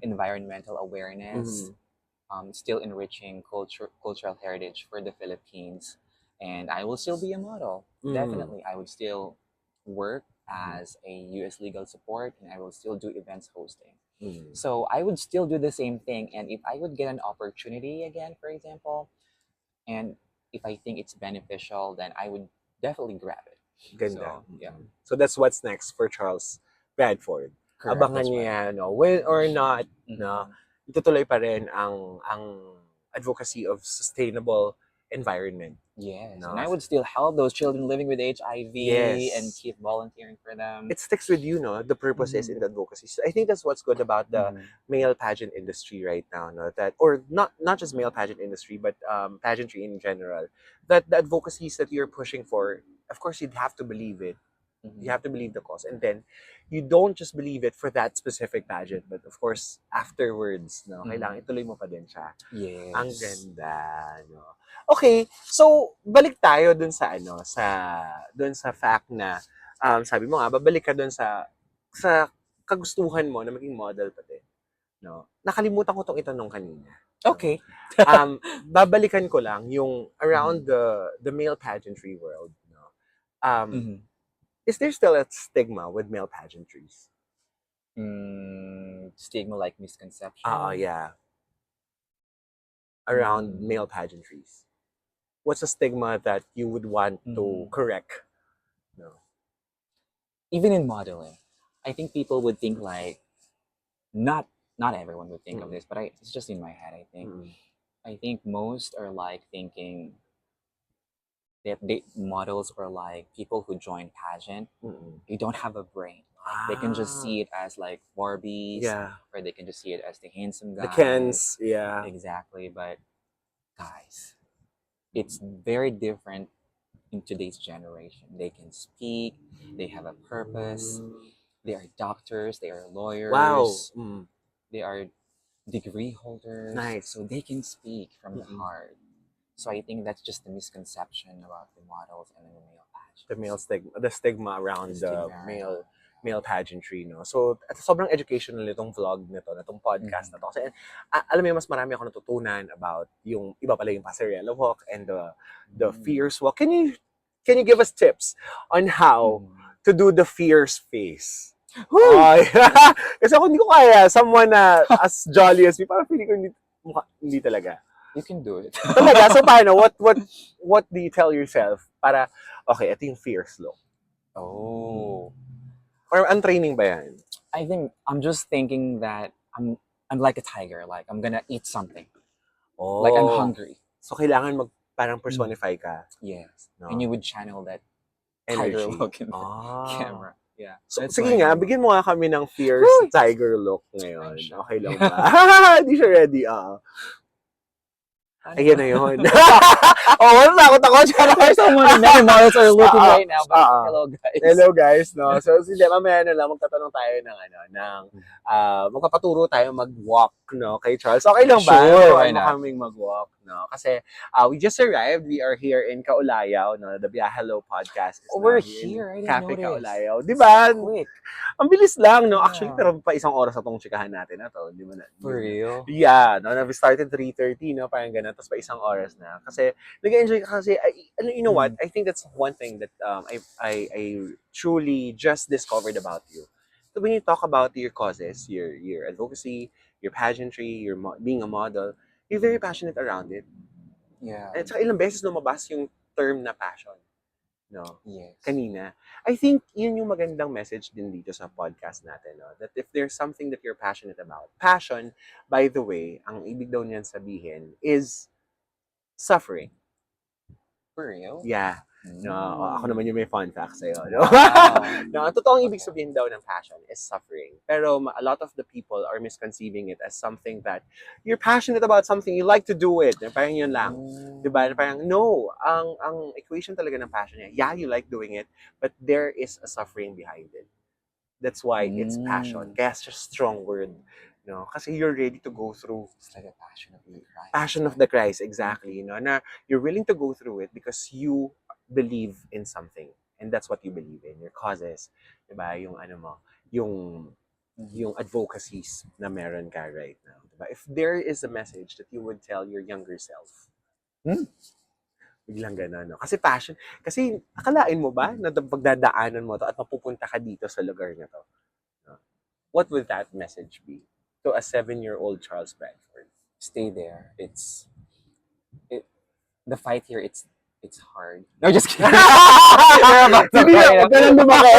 Speaker 3: environmental awareness, still enriching cultural heritage for the Philippines. And I will still be a model. Definitely, I would still work as a U.S. legal support, and I will still do events hosting. So I would still do the same thing. And if I would get an opportunity again, for example, and if I think it's beneficial, then I would definitely grab it.
Speaker 2: Ganda.
Speaker 3: So, yeah.
Speaker 2: So that's what's next for Charles Bradford.
Speaker 3: Correct,
Speaker 2: Abangan
Speaker 3: that's
Speaker 2: niyo
Speaker 3: right.
Speaker 2: yan, no? Win or not, no? Itutuloy pa rin ang advocacy of sustainable environment.
Speaker 3: Yes,
Speaker 2: No?
Speaker 3: and I would still help those children living with HIV and
Speaker 2: Yes.
Speaker 3: keep volunteering for them.
Speaker 2: It sticks with you, no? The purpose is in the advocacy. So I think that's what's good about the male pageant industry right now, no? That, or not just male pageant industry, but pageantry in general. That the advocacies that you're pushing for, of course, you'd have to believe it. You have to believe the cause, and then you don't just believe it for that specific pageant, but of course afterwards, no, kailangan ituloy mo pa din siya.
Speaker 3: Yes.
Speaker 2: Ang ganda, no. Okay, so balik tayo dun sa dun sa fact na sabi mo nga babalik ka dun sa kagustuhan mo na maging model pati, no. Nakalimutan ko tong itanong kanina.
Speaker 3: Okay.
Speaker 2: Babalikan ko lang yung around the male pageantry world, no. Is there still a stigma with male pageantries?
Speaker 3: Stigma like misconception.
Speaker 2: Yeah. Around male pageantries. What's a stigma that you would want to correct? No.
Speaker 3: Even in modeling, I think people would think like, not everyone would think of this, but it's just in my head. I think most are like thinking that models or like people who join pageant, they don't have a brain. They can just see it as like Barbies, or they can just see it as the handsome guys.
Speaker 2: The Kens, yeah.
Speaker 3: Exactly, but guys, it's very different in today's generation. They can speak, they have a purpose, they are doctors, they are lawyers.
Speaker 2: Wow.
Speaker 3: They are degree holders.
Speaker 2: Nice.
Speaker 3: So they can speak from the heart. So I think that's just the misconception about the models and the male pageant.
Speaker 2: The stigma around the male pageantry, no? So, at sobrang educational nitong vlog nito, natong podcast na to. Kasi, alam mo, mas marami ako natutunan about yung iba pala yung passerella walk and the fierce walk. Can you give us tips on how to do the fierce face? Kasi ako hindi ko kaya someone na as jolly as me, parang feeling ko hindi talaga.
Speaker 3: You can do it.
Speaker 2: Talaga? So paano? What do you tell yourself para, okay, ito yung fierce look?
Speaker 3: Oh.
Speaker 2: Or training ba yan?
Speaker 3: I think I'm just thinking that I'm like a tiger. Like I'm gonna eat something.
Speaker 2: Oh.
Speaker 3: Like I'm hungry.
Speaker 2: So kailangan parang personify ka.
Speaker 3: Yes.
Speaker 2: No?
Speaker 3: And you would channel that
Speaker 2: energy.
Speaker 3: tiger look in the camera. Yeah.
Speaker 2: So, sige nga, bigyan mo nga kami ng fierce tiger look ngayon. Okay lang ba? Hindi siya ready. Ayan na yun. Nakot ako.
Speaker 3: Many models are looking right now. But hello, guys.
Speaker 2: Hello, guys. No? So, sige, mamaya na lang, magtatanong tayo magpapaturo tayo mag-walk, no, kay Charles. Okay lang ba?
Speaker 3: Sure, why
Speaker 2: na
Speaker 3: not?
Speaker 2: kaming mag-walk, no? Kasi, we just arrived. We are here in Kaulayaw, no? The ByaHello Podcast is
Speaker 3: we're
Speaker 2: here.
Speaker 3: I didn't
Speaker 2: Cafe
Speaker 3: notice.
Speaker 2: Kaulayaw. Diba?
Speaker 3: Quick.
Speaker 2: Ang bilis lang, no?
Speaker 3: Yeah.
Speaker 2: Actually, pero pa isang oras na tong chikahan natin na to. Di ba na?
Speaker 3: For real?
Speaker 2: Yeah, no? We started 3:30, no? Parang ganun. Tapos pa isang oras na. Kasi, nag-enjoy ka kasi, you know what? I think that's one thing that I truly just discovered about you. So when you talk about your causes, your advocacy, your pageantry, being a model, you're very passionate around it.
Speaker 3: Yeah.
Speaker 2: At saka ilang beses lumabas yung term na passion. No?
Speaker 3: Yes.
Speaker 2: Kanina. I think yun yung magandang message din dito sa podcast natin. No? That if there's something that you're passionate about. Passion, by the way, ang ibig daw niyan sabihin is suffering.
Speaker 3: For real?
Speaker 2: Yeah. No, ako naman yung may fun fact sa'yo. No?
Speaker 3: Wow.
Speaker 2: No, ang totoong ibig sabihin daw ng passion is suffering. Pero a lot of the people are misconceiving it as something that you're passionate about something, you like to do it. Parang yun lang. Diba? Parang, no. Ang equation talaga ng passion niya, yeah, you like doing it, but there is a suffering behind it. That's why it's passion. Kaya it's just a strong word. No? Kasi you're ready to go through.
Speaker 3: It's like a passion of the Christ.
Speaker 2: Passion of the Christ, exactly. You know, na you're willing to go through it because you believe in something. And that's what you believe in. Your causes. Diba? Yung yung advocacies na meron ka right now. Diba? If there is a message that you would tell your younger self, biglang gano'n, no? Kasi passion. Kasi akalain mo ba na pagdadaanan mo to at mapupunta ka dito sa lugar na to? No? What would that message be to a 7-year-old Charles Bradford?
Speaker 3: Stay there. The fight here, it's it's hard. No, just kidding. We're about to
Speaker 2: Hindi na,
Speaker 3: cry
Speaker 2: huwag ka
Speaker 3: now.
Speaker 2: nang lumaki.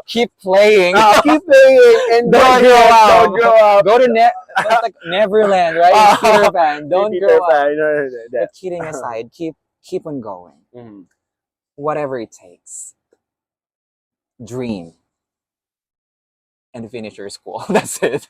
Speaker 3: Keep playing.
Speaker 2: Keep playing and
Speaker 3: Don't grow up.
Speaker 2: Don't grow up.
Speaker 3: Go to that's like Neverland, right?
Speaker 2: Ah.
Speaker 3: Peter Pan. Don't
Speaker 2: Peter
Speaker 3: grow up.
Speaker 2: Pan, no,
Speaker 3: But kidding aside, keep on going.
Speaker 2: Mhm.
Speaker 3: Whatever it takes. Dream. And finish your school. That's it.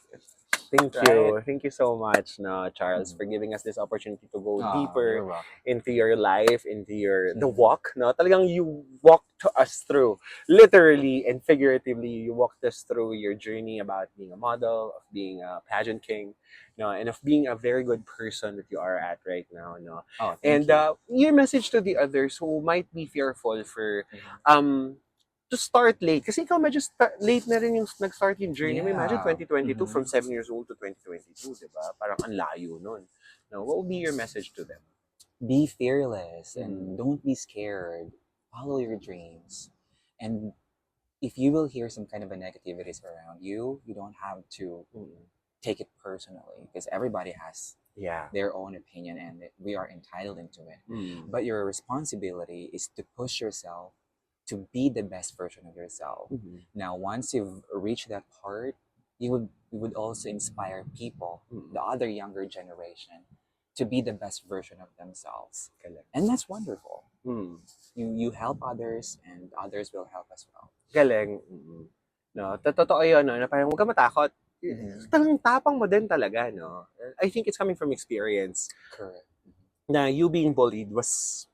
Speaker 2: Thank you.
Speaker 3: Right.
Speaker 2: Thank you so much, no, Charles, for giving us this opportunity to go
Speaker 3: You're
Speaker 2: deeper
Speaker 3: welcome.
Speaker 2: into your life, into your the
Speaker 3: Mhm.
Speaker 2: walk. No, talagang you walked us through, literally and figuratively. You walked us through your journey about being a model, of being a pageant king, no, and of being a very good person that you are at right now, no.
Speaker 3: Oh,
Speaker 2: And
Speaker 3: thank you.
Speaker 2: your message to the others who might be fearful for
Speaker 3: Mhm.
Speaker 2: to start late. Kasi ikaw medyo late na rin yung nag-start yung journey mo. Imagine
Speaker 3: Yeah.
Speaker 2: 2022 from
Speaker 3: Mhm.
Speaker 2: 7 years old to 2022, di ba? Parang ang layo nun. No, what will be your message to them?
Speaker 3: Be fearless
Speaker 2: Mhm.
Speaker 3: and don't be scared. Follow your dreams. And if you will hear some kind of a negativities around you, you don't have to take it personally because everybody has
Speaker 2: Yeah.
Speaker 3: their own opinion and we are entitled into it.
Speaker 2: Mm.
Speaker 3: But your responsibility is to push yourself to be the best version of yourself.
Speaker 2: Mhm.
Speaker 3: Now, once you've reached that part, you would also inspire people, the other younger generation, to be the best version of themselves.
Speaker 2: Galing.
Speaker 3: And that's wonderful.
Speaker 2: Mm.
Speaker 3: You help others and others will help as well.
Speaker 2: Galing. Mm. No, totoo yun, no? Na parang huwag ka matakot.
Speaker 3: Mhm.
Speaker 2: Talagang tapang mo din talaga, no? I think it's coming from experience.
Speaker 3: Correct.
Speaker 2: Na you being bullied was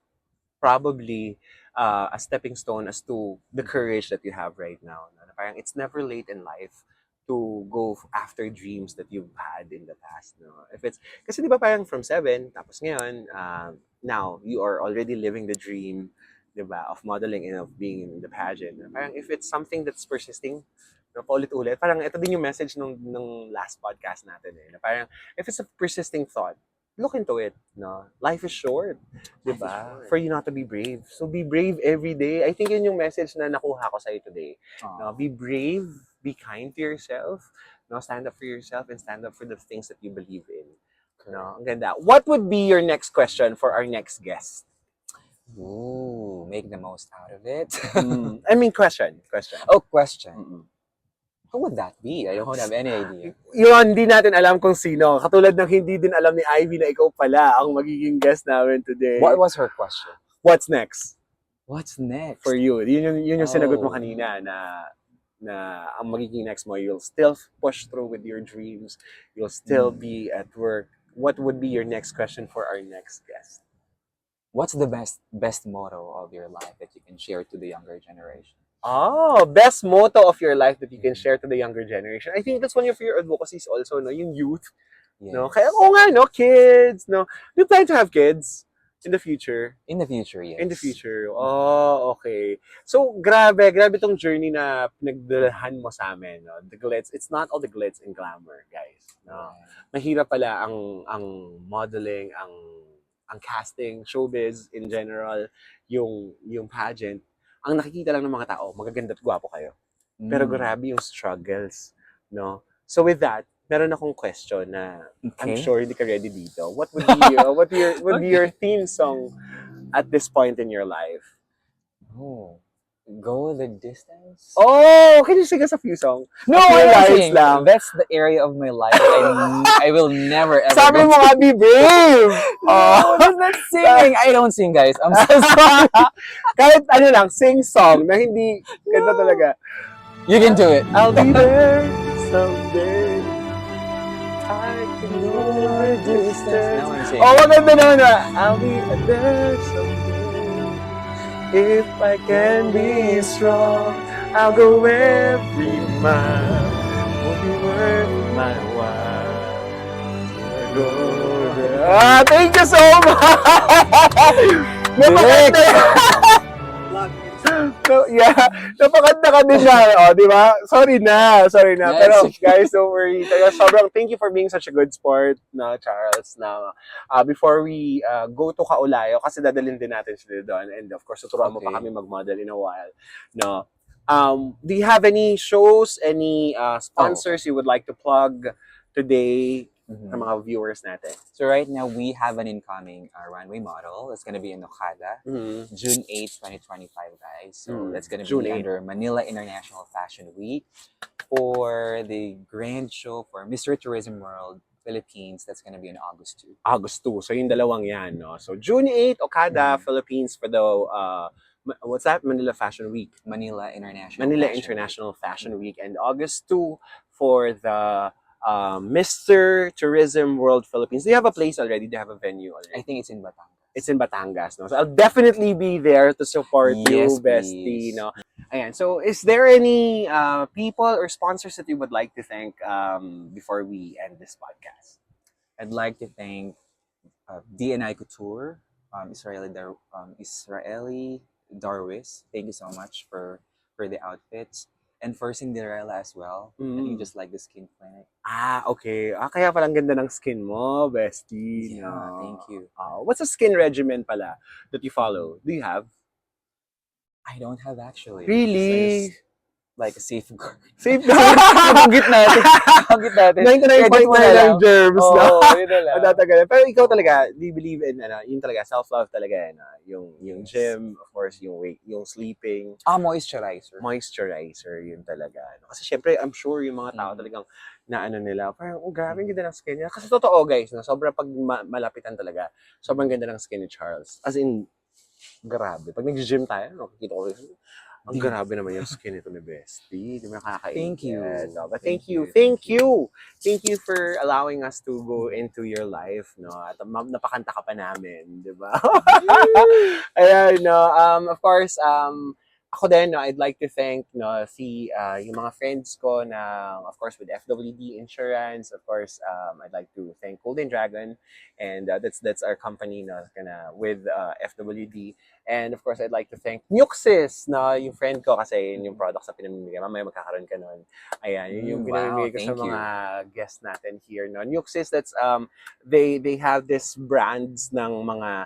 Speaker 2: probably a stepping stone as to the courage that you have right now. No? Na parang it's never late in life to go after dreams that you've had in the past. No? If it's, kasi di ba parang from 7, tapos ngayon, now you are already living the dream, di ba, of modeling and of being in the pageant. Na parang if it's something that's persisting, no, paulit-ulit, parang ito din yung message nung last podcast natin eh. Na parang if it's a persisting thought, look into it. No, life is short, di
Speaker 3: Life is
Speaker 2: ba?
Speaker 3: short.
Speaker 2: For you not to be brave. So be brave every day. I think yun yung message na nakuha ko sa'yo today. No, be brave, be kind to yourself. No, stand up for yourself and stand up for the things that you believe in. No, ang ganda. What would be your next question for our next guest?
Speaker 3: Ooh, make the most out of it.
Speaker 2: I mean, question.
Speaker 3: Oh, question.
Speaker 2: Mm-mm.
Speaker 3: Who would that be? I don't have any idea.
Speaker 2: Yun, hindi natin alam kung sino. Katulad ng hindi din alam ni Ivy na ikaw pala ang magiging guest namin today.
Speaker 3: What was her question?
Speaker 2: What's next
Speaker 3: What's next?
Speaker 2: for you? Yun yung sinagot mo
Speaker 3: Oh.
Speaker 2: kanina na ang magiging next mo, you'll still push through with your dreams. You'll still be at work. What would be your next question for our next guest?
Speaker 3: What's the best motto of your life that you can share to the younger generation?
Speaker 2: Oh, best motto of your life that you can share to the younger generation. I think that's one of your advocacies also, no? Yung youth.
Speaker 3: Yes.
Speaker 2: No? Kaya, nga, no? Kids, no? You plan to have kids in the future?
Speaker 3: In the future, yes.
Speaker 2: In the future. Oh, okay. So, grabe tong journey na pinagdalahan mo sa amin, no? The glitz. It's not all the glitz and glamour, guys. No? Mahirap pala ang modeling, ang casting, showbiz in general, yung pageant. Ang nakikita lang ng mga tao, magaganda at gwapo kayo. Pero grabe yung struggles, no? So with that, meron akong question na I'm sure hindi ka ready dito. What would be your theme song at this point in your life?
Speaker 3: Oh, go the distance?
Speaker 2: Oh, can you sing us a few songs?
Speaker 3: No,
Speaker 2: A few
Speaker 3: I
Speaker 2: lines
Speaker 3: sing.
Speaker 2: lang.
Speaker 3: That's the area of my life I will never ever
Speaker 2: Sabi
Speaker 3: go
Speaker 2: mo
Speaker 3: to.
Speaker 2: nga, be brave!
Speaker 3: No, that's not singing. I don't sing, guys. I'm so sorry.
Speaker 2: Kahit ano lang, sing song na hindi ganda talaga.
Speaker 3: You can do it.
Speaker 2: I'll be there someday. I can go the distance.
Speaker 3: Now I'm singing.
Speaker 2: Oh, maganda naman na. I'll be there someday. If I can be strong, I'll go every mile. Won't be worth my while. Go there. Thank you so much! Napakanta No, yeah, napakanta ka din na, oh, di ba? Sorry na.
Speaker 3: Yes.
Speaker 2: Pero guys, don't worry. Sobrang thank you for being such a good sport, na Charles, na before we go to Kaulayo, kasi dadalhin din natin sila doon, and of course, tuturuan mo pa kami mag-model in a while, no? Do you have any shows, any sponsors you would like to plug today
Speaker 3: Mhm.
Speaker 2: sa mga viewers natin?
Speaker 3: So right now we have an incoming runway model. It's gonna be in Okada,
Speaker 2: Mhm.
Speaker 3: June 8th, 2025, guys. So that's gonna
Speaker 2: June
Speaker 3: be
Speaker 2: 8th.
Speaker 3: under Manila International Fashion Week for the grand show for Mister Tourism World Philippines. That's gonna be in August 2.
Speaker 2: August 2. So, yung dalawang yan, no? So, June 8, Okada, Philippines for the, what's that? Manila Fashion Week.
Speaker 3: Manila International
Speaker 2: Manila
Speaker 3: Fashion
Speaker 2: International Fashion Week. And August 2 for the Mister Tourism World Philippines. Do you have a place already? Do you have a venue
Speaker 3: Week.
Speaker 2: already?
Speaker 3: I think it's in Batangas.
Speaker 2: It's in Batangas, no? So, I'll definitely be there to support
Speaker 3: Yes,
Speaker 2: you, bestie,
Speaker 3: please.
Speaker 2: no? Ayan. So, is there any people or sponsors that you would like to thank before we end this podcast?
Speaker 3: I'd like to thank DNI Couture, Israeli Darwis. Thank you so much for the outfits. And for Cinderella as well. I think you just like the skin clinic.
Speaker 2: Ah, okay. Kaya palang ganda ng skin mo, bestie.
Speaker 3: Yeah,
Speaker 2: no?
Speaker 3: thank you.
Speaker 2: What's a skin regimen pala that you follow? Do you have?
Speaker 3: I don't have actually.
Speaker 2: Really?
Speaker 3: It's like a safeguard.
Speaker 2: Safe
Speaker 3: Nabanggit natin. Nabanggit natin.
Speaker 2: 99.9 ng germs
Speaker 3: Oo,
Speaker 2: na.
Speaker 3: yun na lang.
Speaker 2: Natatagal. Pero ikaw talaga, do you believe in, yung talaga, self-love talaga, yung
Speaker 3: Yes.
Speaker 2: gym, of course, yung weight, yung sleeping,
Speaker 3: Moisturizer.
Speaker 2: moisturizer, yun talaga. Kasi syempre, I'm sure yung mga tao talagang na nila, parang, oh, grabe, ang ganda ng skin niya. Kasi totoo, guys, no? Sobrang pag malapitan talaga, sobrang ganda ng skin ni Charles. As in, grabe. Pag nag-gym tayo, nakikita ko, ang grabe naman yung skin nito ni Bestie. Di ba nakakaingit?
Speaker 3: Thank you.
Speaker 2: No? But thank you for allowing us to go into your life, no? At napakanta ka pa namin, di ba? Ayan, no? Of course, ako din, no, I'd like to thank, no, yung mga friends ko na, of course, with FWD Insurance. Of course, I'd like to thank Golden Dragon, and that's our company, no, with FWD. And of course, I'd like to thank Nuxis, no, yung friend ko, kasi yun yung products na pinamimigay. Mamaya magkakaroon ka nun. Ayan, yun yung pinamimigay ko sa
Speaker 3: thank you.
Speaker 2: mga guests natin here, no. Nuxis, that's, they have this brands ng mga,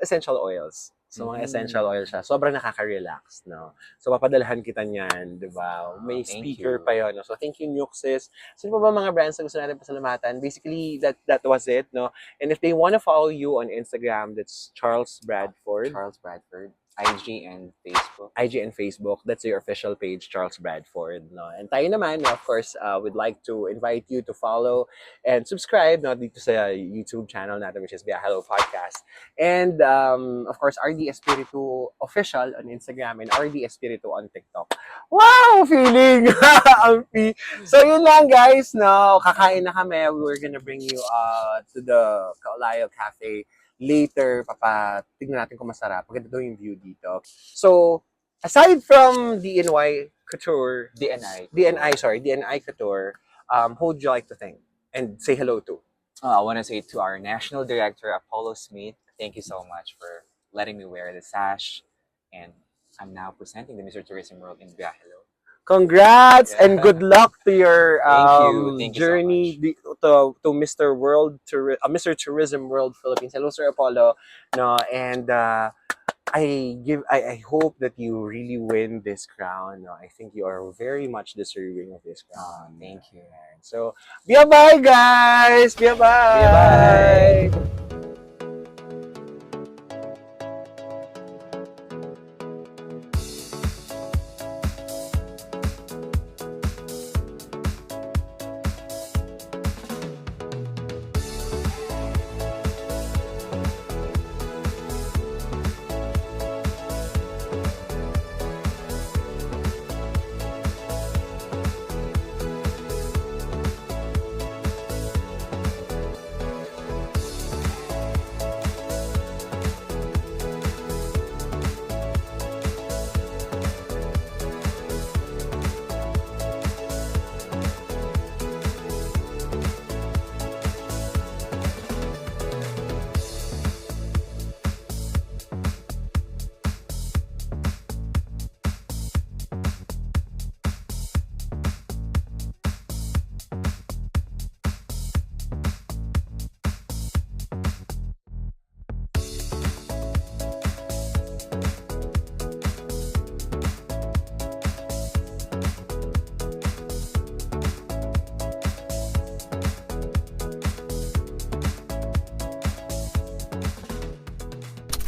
Speaker 2: essential oils. So, mga essential oil siya. Sobrang nakaka-relax, no? So, papadalahan kita niyan, di ba? May
Speaker 3: Thank
Speaker 2: speaker
Speaker 3: you.
Speaker 2: pa yun, no? So, thank you, Nuxis. Sino pa ba mga brands na gusto natin pasalamatan? Basically, that was it, no? And if they want to follow you on Instagram, that's Charles Bradford.
Speaker 3: Charles Bradford. IG and Facebook.
Speaker 2: IG and Facebook. That's your official page, Charles Bradford. No? And tayo naman, of course, we'd like to invite you to follow and subscribe, no, dito sa YouTube channel natin, which is ByaHello Podcast. And, of course, Ardie Espiritu official on Instagram and Ardie Espiritu on TikTok. Wow! Feeling! Ampi! So, yun lang, guys. No? Kakain na kami. We're gonna bring you to the Kaolayo Cafe later. Tignan natin kung masarap. Maganda daw yung view dito. So, aside from DNY Couture, DNI Couture, who would you like to thank and say hello to?
Speaker 3: I want to say to our national director, Apollo Smith, thank you so much for letting me wear the sash. And I'm now presenting the Mister Tourism World in ByaHello.
Speaker 2: Congrats and good luck to your
Speaker 3: Thank you
Speaker 2: journey to Mister Tourism World Philippines. Hello, Sir Apollo. No, and I hope that you really win this crown. No, I think you are very much deserving of this crown.
Speaker 3: Thank you.
Speaker 2: So, bye guys. Bye.
Speaker 3: Bye.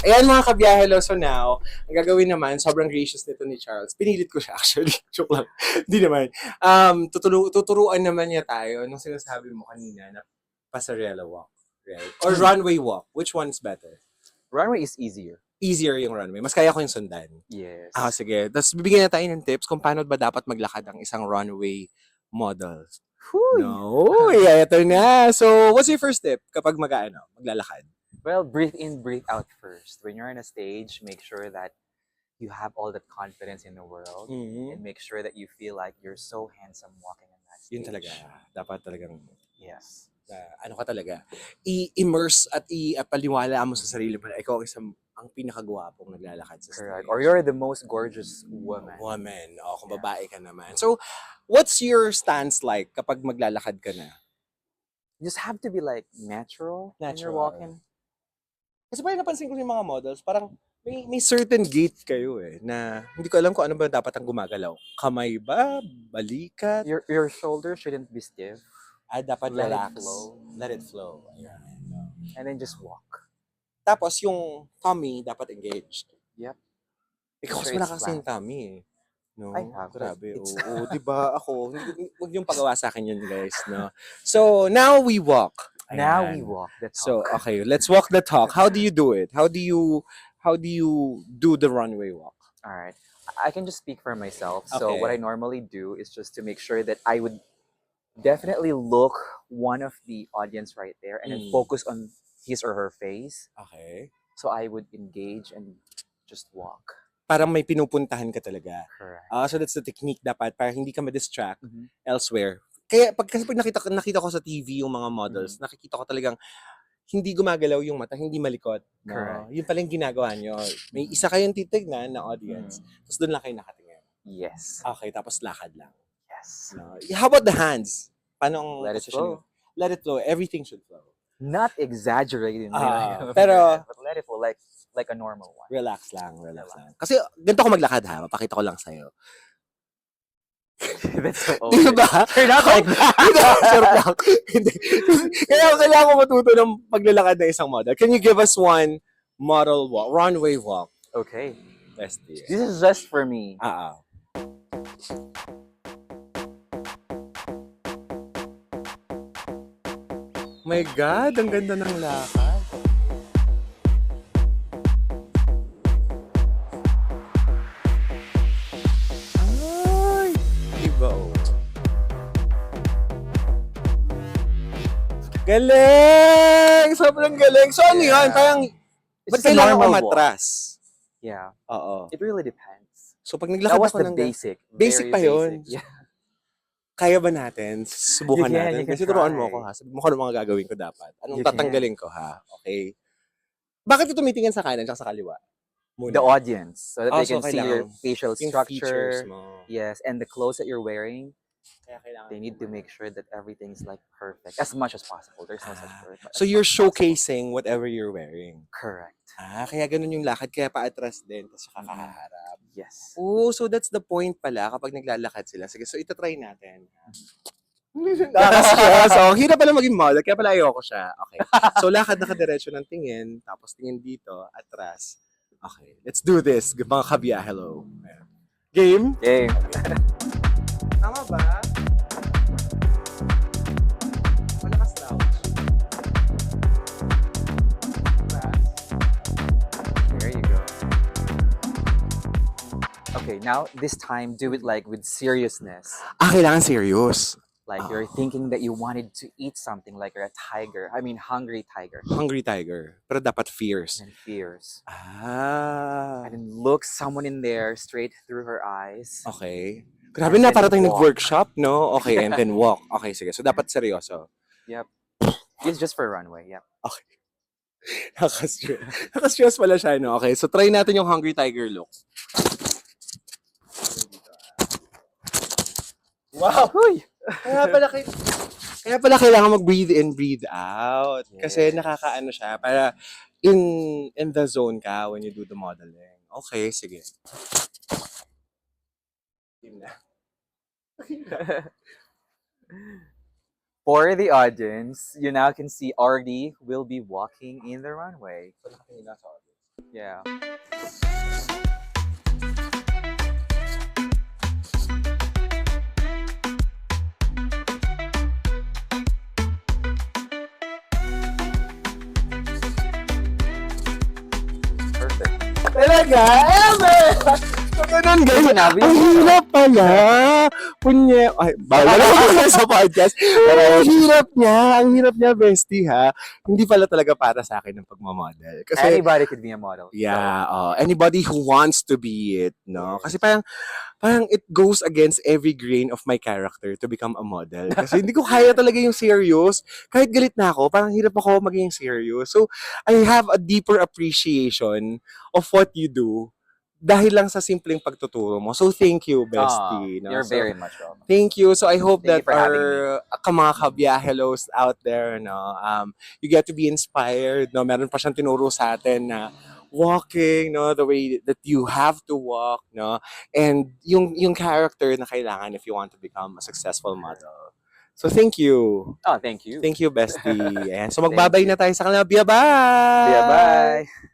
Speaker 2: Ayan mga kabyahelo, so now, ang gagawin naman, sobrang gracious nito ni Charles. Pinilit ko siya actually. Joke lang. Hindi naman. Tuturuan naman niya tayo nung sinasabi mo kanina na pasarela walk. Right? Or runway walk. Which one's better?
Speaker 3: Runway is easier.
Speaker 2: Easier yung runway. Mas kaya ko yung sundan.
Speaker 3: Yes.
Speaker 2: Sige. Tapos bibigyan na tayo ng tips kung paano ba dapat maglakad ang isang runway model.
Speaker 3: Whew.
Speaker 2: No, ito na. So, what's your first tip kapag maglalakad?
Speaker 3: Well, breathe in, breathe out first. When you're on a stage, make sure that you have all the confidence in the world and make sure that you feel like you're so handsome walking on that stage.
Speaker 2: Yun talaga. Dapat talagang,
Speaker 3: Yes.
Speaker 2: ano ka talaga, i-immerse at ipaliwala mo sa sarili mo na ikaw ang pinakagwapong naglalakad sa stage.
Speaker 3: Correct. Or you're the most gorgeous woman.
Speaker 2: Kung babae ka naman. So, what's your stance like kapag maglalakad ka na?
Speaker 3: You just have to be like natural when you're walking.
Speaker 2: Kasi parang napansin ko yung mga models, parang may certain gait kayo na hindi ko alam kung ano ba dapat ang gumagalaw. Kamay ba? Balikat?
Speaker 3: Your shoulders shouldn't be stiff.
Speaker 2: Dapat
Speaker 3: Let it
Speaker 2: relax.
Speaker 3: flow.
Speaker 2: Let it flow. Ayan.
Speaker 3: And then just walk.
Speaker 2: Tapos yung tummy dapat engaged.
Speaker 3: Yep.
Speaker 2: Ikaw kasi
Speaker 3: Sure,
Speaker 2: wala
Speaker 3: it's
Speaker 2: kasing
Speaker 3: flat.
Speaker 2: tummy. No?
Speaker 3: I have.
Speaker 2: Grabe.
Speaker 3: It's-
Speaker 2: Oo, di ba? Ako, huwag yung pagawa sa akin yun, guys. No? So, now we walk.
Speaker 3: Now
Speaker 2: Ayan.
Speaker 3: we walk the talk.
Speaker 2: So, okay, let's walk the talk. How do you do it? How do you do the runway walk?
Speaker 3: All right. I can just speak for myself. So
Speaker 2: Okay.
Speaker 3: what I normally do is just to make sure that I would definitely look one of the audience right there and then focus on his or her face.
Speaker 2: Okay.
Speaker 3: So I would engage and just walk.
Speaker 2: Parang may pinupuntahan ka talaga.
Speaker 3: Correct.
Speaker 2: So that's the technique dapat para hindi ka ma-distract
Speaker 3: Mhm.
Speaker 2: elsewhere. Kaya kasi pag nakita ko sa TV yung mga models, nakikita ko talagang hindi gumagalaw yung mata, hindi malikot. No?
Speaker 3: Correct.
Speaker 2: Yun pala yung ginagawa nyo. May isa kayong titignan na audience, tapos doon lang kayo nakatingin.
Speaker 3: Yes.
Speaker 2: Okay, tapos lakad lang.
Speaker 3: Yes.
Speaker 2: No? How about the hands? Paano ang
Speaker 3: Let it
Speaker 2: position
Speaker 3: flow.
Speaker 2: mo? Let it flow. Everything should flow.
Speaker 3: Not exaggerating.
Speaker 2: Pero-
Speaker 3: but let it flow like a normal one.
Speaker 2: Relax lang. Kasi ganito ko maglakad ha, mapakita ko lang sa'yo.
Speaker 3: That's so old.
Speaker 2: Di ba?
Speaker 3: You're not like that.
Speaker 2: Sarap lang. Hindi. Kaya kailangan ko matuto ng paglalakad ng isang model. Can you give us one model walk, runway walk?
Speaker 3: Okay.
Speaker 2: Best dear.
Speaker 3: This is just for me.
Speaker 2: My God, ang ganda ng lakad. Ay! Iba oh. Galing! Sobrang galing. So ano yun? Parang,
Speaker 3: It's
Speaker 2: ba't
Speaker 3: just a
Speaker 2: kailangan ko
Speaker 3: normal walk.
Speaker 2: matras?
Speaker 3: Yeah.
Speaker 2: Oo.
Speaker 3: It really depends.
Speaker 2: So pag
Speaker 3: That
Speaker 2: naglakad
Speaker 3: was
Speaker 2: ako
Speaker 3: the
Speaker 2: ng
Speaker 3: basic.
Speaker 2: Basic
Speaker 3: very
Speaker 2: pa yun.
Speaker 3: basic. Yeah.
Speaker 2: kaya ba natin? Subukan
Speaker 3: You can,
Speaker 2: natin.
Speaker 3: you can
Speaker 2: Kasi turuan mo
Speaker 3: try.
Speaker 2: ako ha. Sabi mo kung ano mga gagawin ko dapat. Anong
Speaker 3: You can.
Speaker 2: tatanggalin ko ha? Okay? Bakit ito tumitingin sa kanan at sa kaliwa?
Speaker 3: The audience, so that they
Speaker 2: So
Speaker 3: can see your
Speaker 2: kailangan
Speaker 3: facial
Speaker 2: yung features
Speaker 3: structure.
Speaker 2: mo.
Speaker 3: Yes, and the clothes that you're wearing,
Speaker 2: Kaya kailangan
Speaker 3: they need to make sure that everything's like perfect as much as possible. There's no such word. but
Speaker 2: So
Speaker 3: as
Speaker 2: you're
Speaker 3: much as possible.
Speaker 2: showcasing whatever you're wearing.
Speaker 3: Correct.
Speaker 2: Kaya ganun yung lakad, kaya paatras din, tapos kakaharap.
Speaker 3: Yes.
Speaker 2: Oh, so that's the point pala kapag naglalakad sila. Sige, so itatry natin. Nakaka-stress. So, hirap pala maging model, kaya pala ayoko siya. Okay. So, lakad nakadiretso ng tingin, tapos tingin dito, atras. Okay, let's do this. Mga ka-ByaHello. Game?
Speaker 3: Okay.
Speaker 2: Tama ba? Malakas daw.
Speaker 3: There you go. Okay, now this time do it like with seriousness.
Speaker 2: Kailangan serious.
Speaker 3: Like you're thinking that you wanted to eat something, like you're a tiger. I mean, hungry tiger.
Speaker 2: Hungry tiger. Pero dapat fierce.
Speaker 3: And fierce.
Speaker 2: And
Speaker 3: And then look someone in there straight through her eyes.
Speaker 2: okay. Grabe
Speaker 3: And
Speaker 2: na,
Speaker 3: then
Speaker 2: para tayong
Speaker 3: walk.
Speaker 2: nag-workshop, no? Okay, and then walk. Okay, sige. So, dapat seryoso.
Speaker 3: Yep. It's just for runway. Yep.
Speaker 2: Nakastress. Nakastress pala siya, no? Okay, so try natin yung hungry tiger look. Wow! Kaya pala kailangan mag-breathe in, breathe out. Kasi
Speaker 3: Yes.
Speaker 2: nakakaano siya, para in the zone ka when you do the modeling. Okay, sige. Yun na.
Speaker 3: For the audience, you now can see Ardie will be walking in the runway. Yeah. Perfect.
Speaker 2: Talaga? Ever! So, ganun, guys.
Speaker 3: Sinabi
Speaker 2: Ang
Speaker 3: mo.
Speaker 2: hirap pala. Punye... Ay, bawal na sa podcast. Pero ang hirap niya, bestie, ha? Hindi pala talaga para sa akin ng pagmamodel. Kasi,
Speaker 3: Anybody could be a model.
Speaker 2: yeah, anybody who wants to be it, no?
Speaker 3: Yes.
Speaker 2: Kasi parang it goes against every grain of my character to become a model. Kasi hindi ko kaya talaga yung serious. Kahit galit na ako, parang hirap ako maging serious. So, I have a deeper appreciation of what you do dahil lang sa simpleng pagtuturo mo. So, thank you, bestie. No?
Speaker 3: You're
Speaker 2: So,
Speaker 3: very much welcome.
Speaker 2: thank you. So, I hope
Speaker 3: Thank you
Speaker 2: that
Speaker 3: for having
Speaker 2: mga ka-ByaHellos out there, no, you get to be inspired. No? Meron pa siyang tinuro sa atin na walking, no, the way that you have to walk, no, and yung character na kailangan if you want to become a successful model. So, thank you.
Speaker 3: Oh, thank you.
Speaker 2: Thank you, bestie. Ayan. So,
Speaker 3: Thank
Speaker 2: magbabay
Speaker 3: you.
Speaker 2: na tayo sa kanila. Bye-bye!
Speaker 3: Yeah, bye.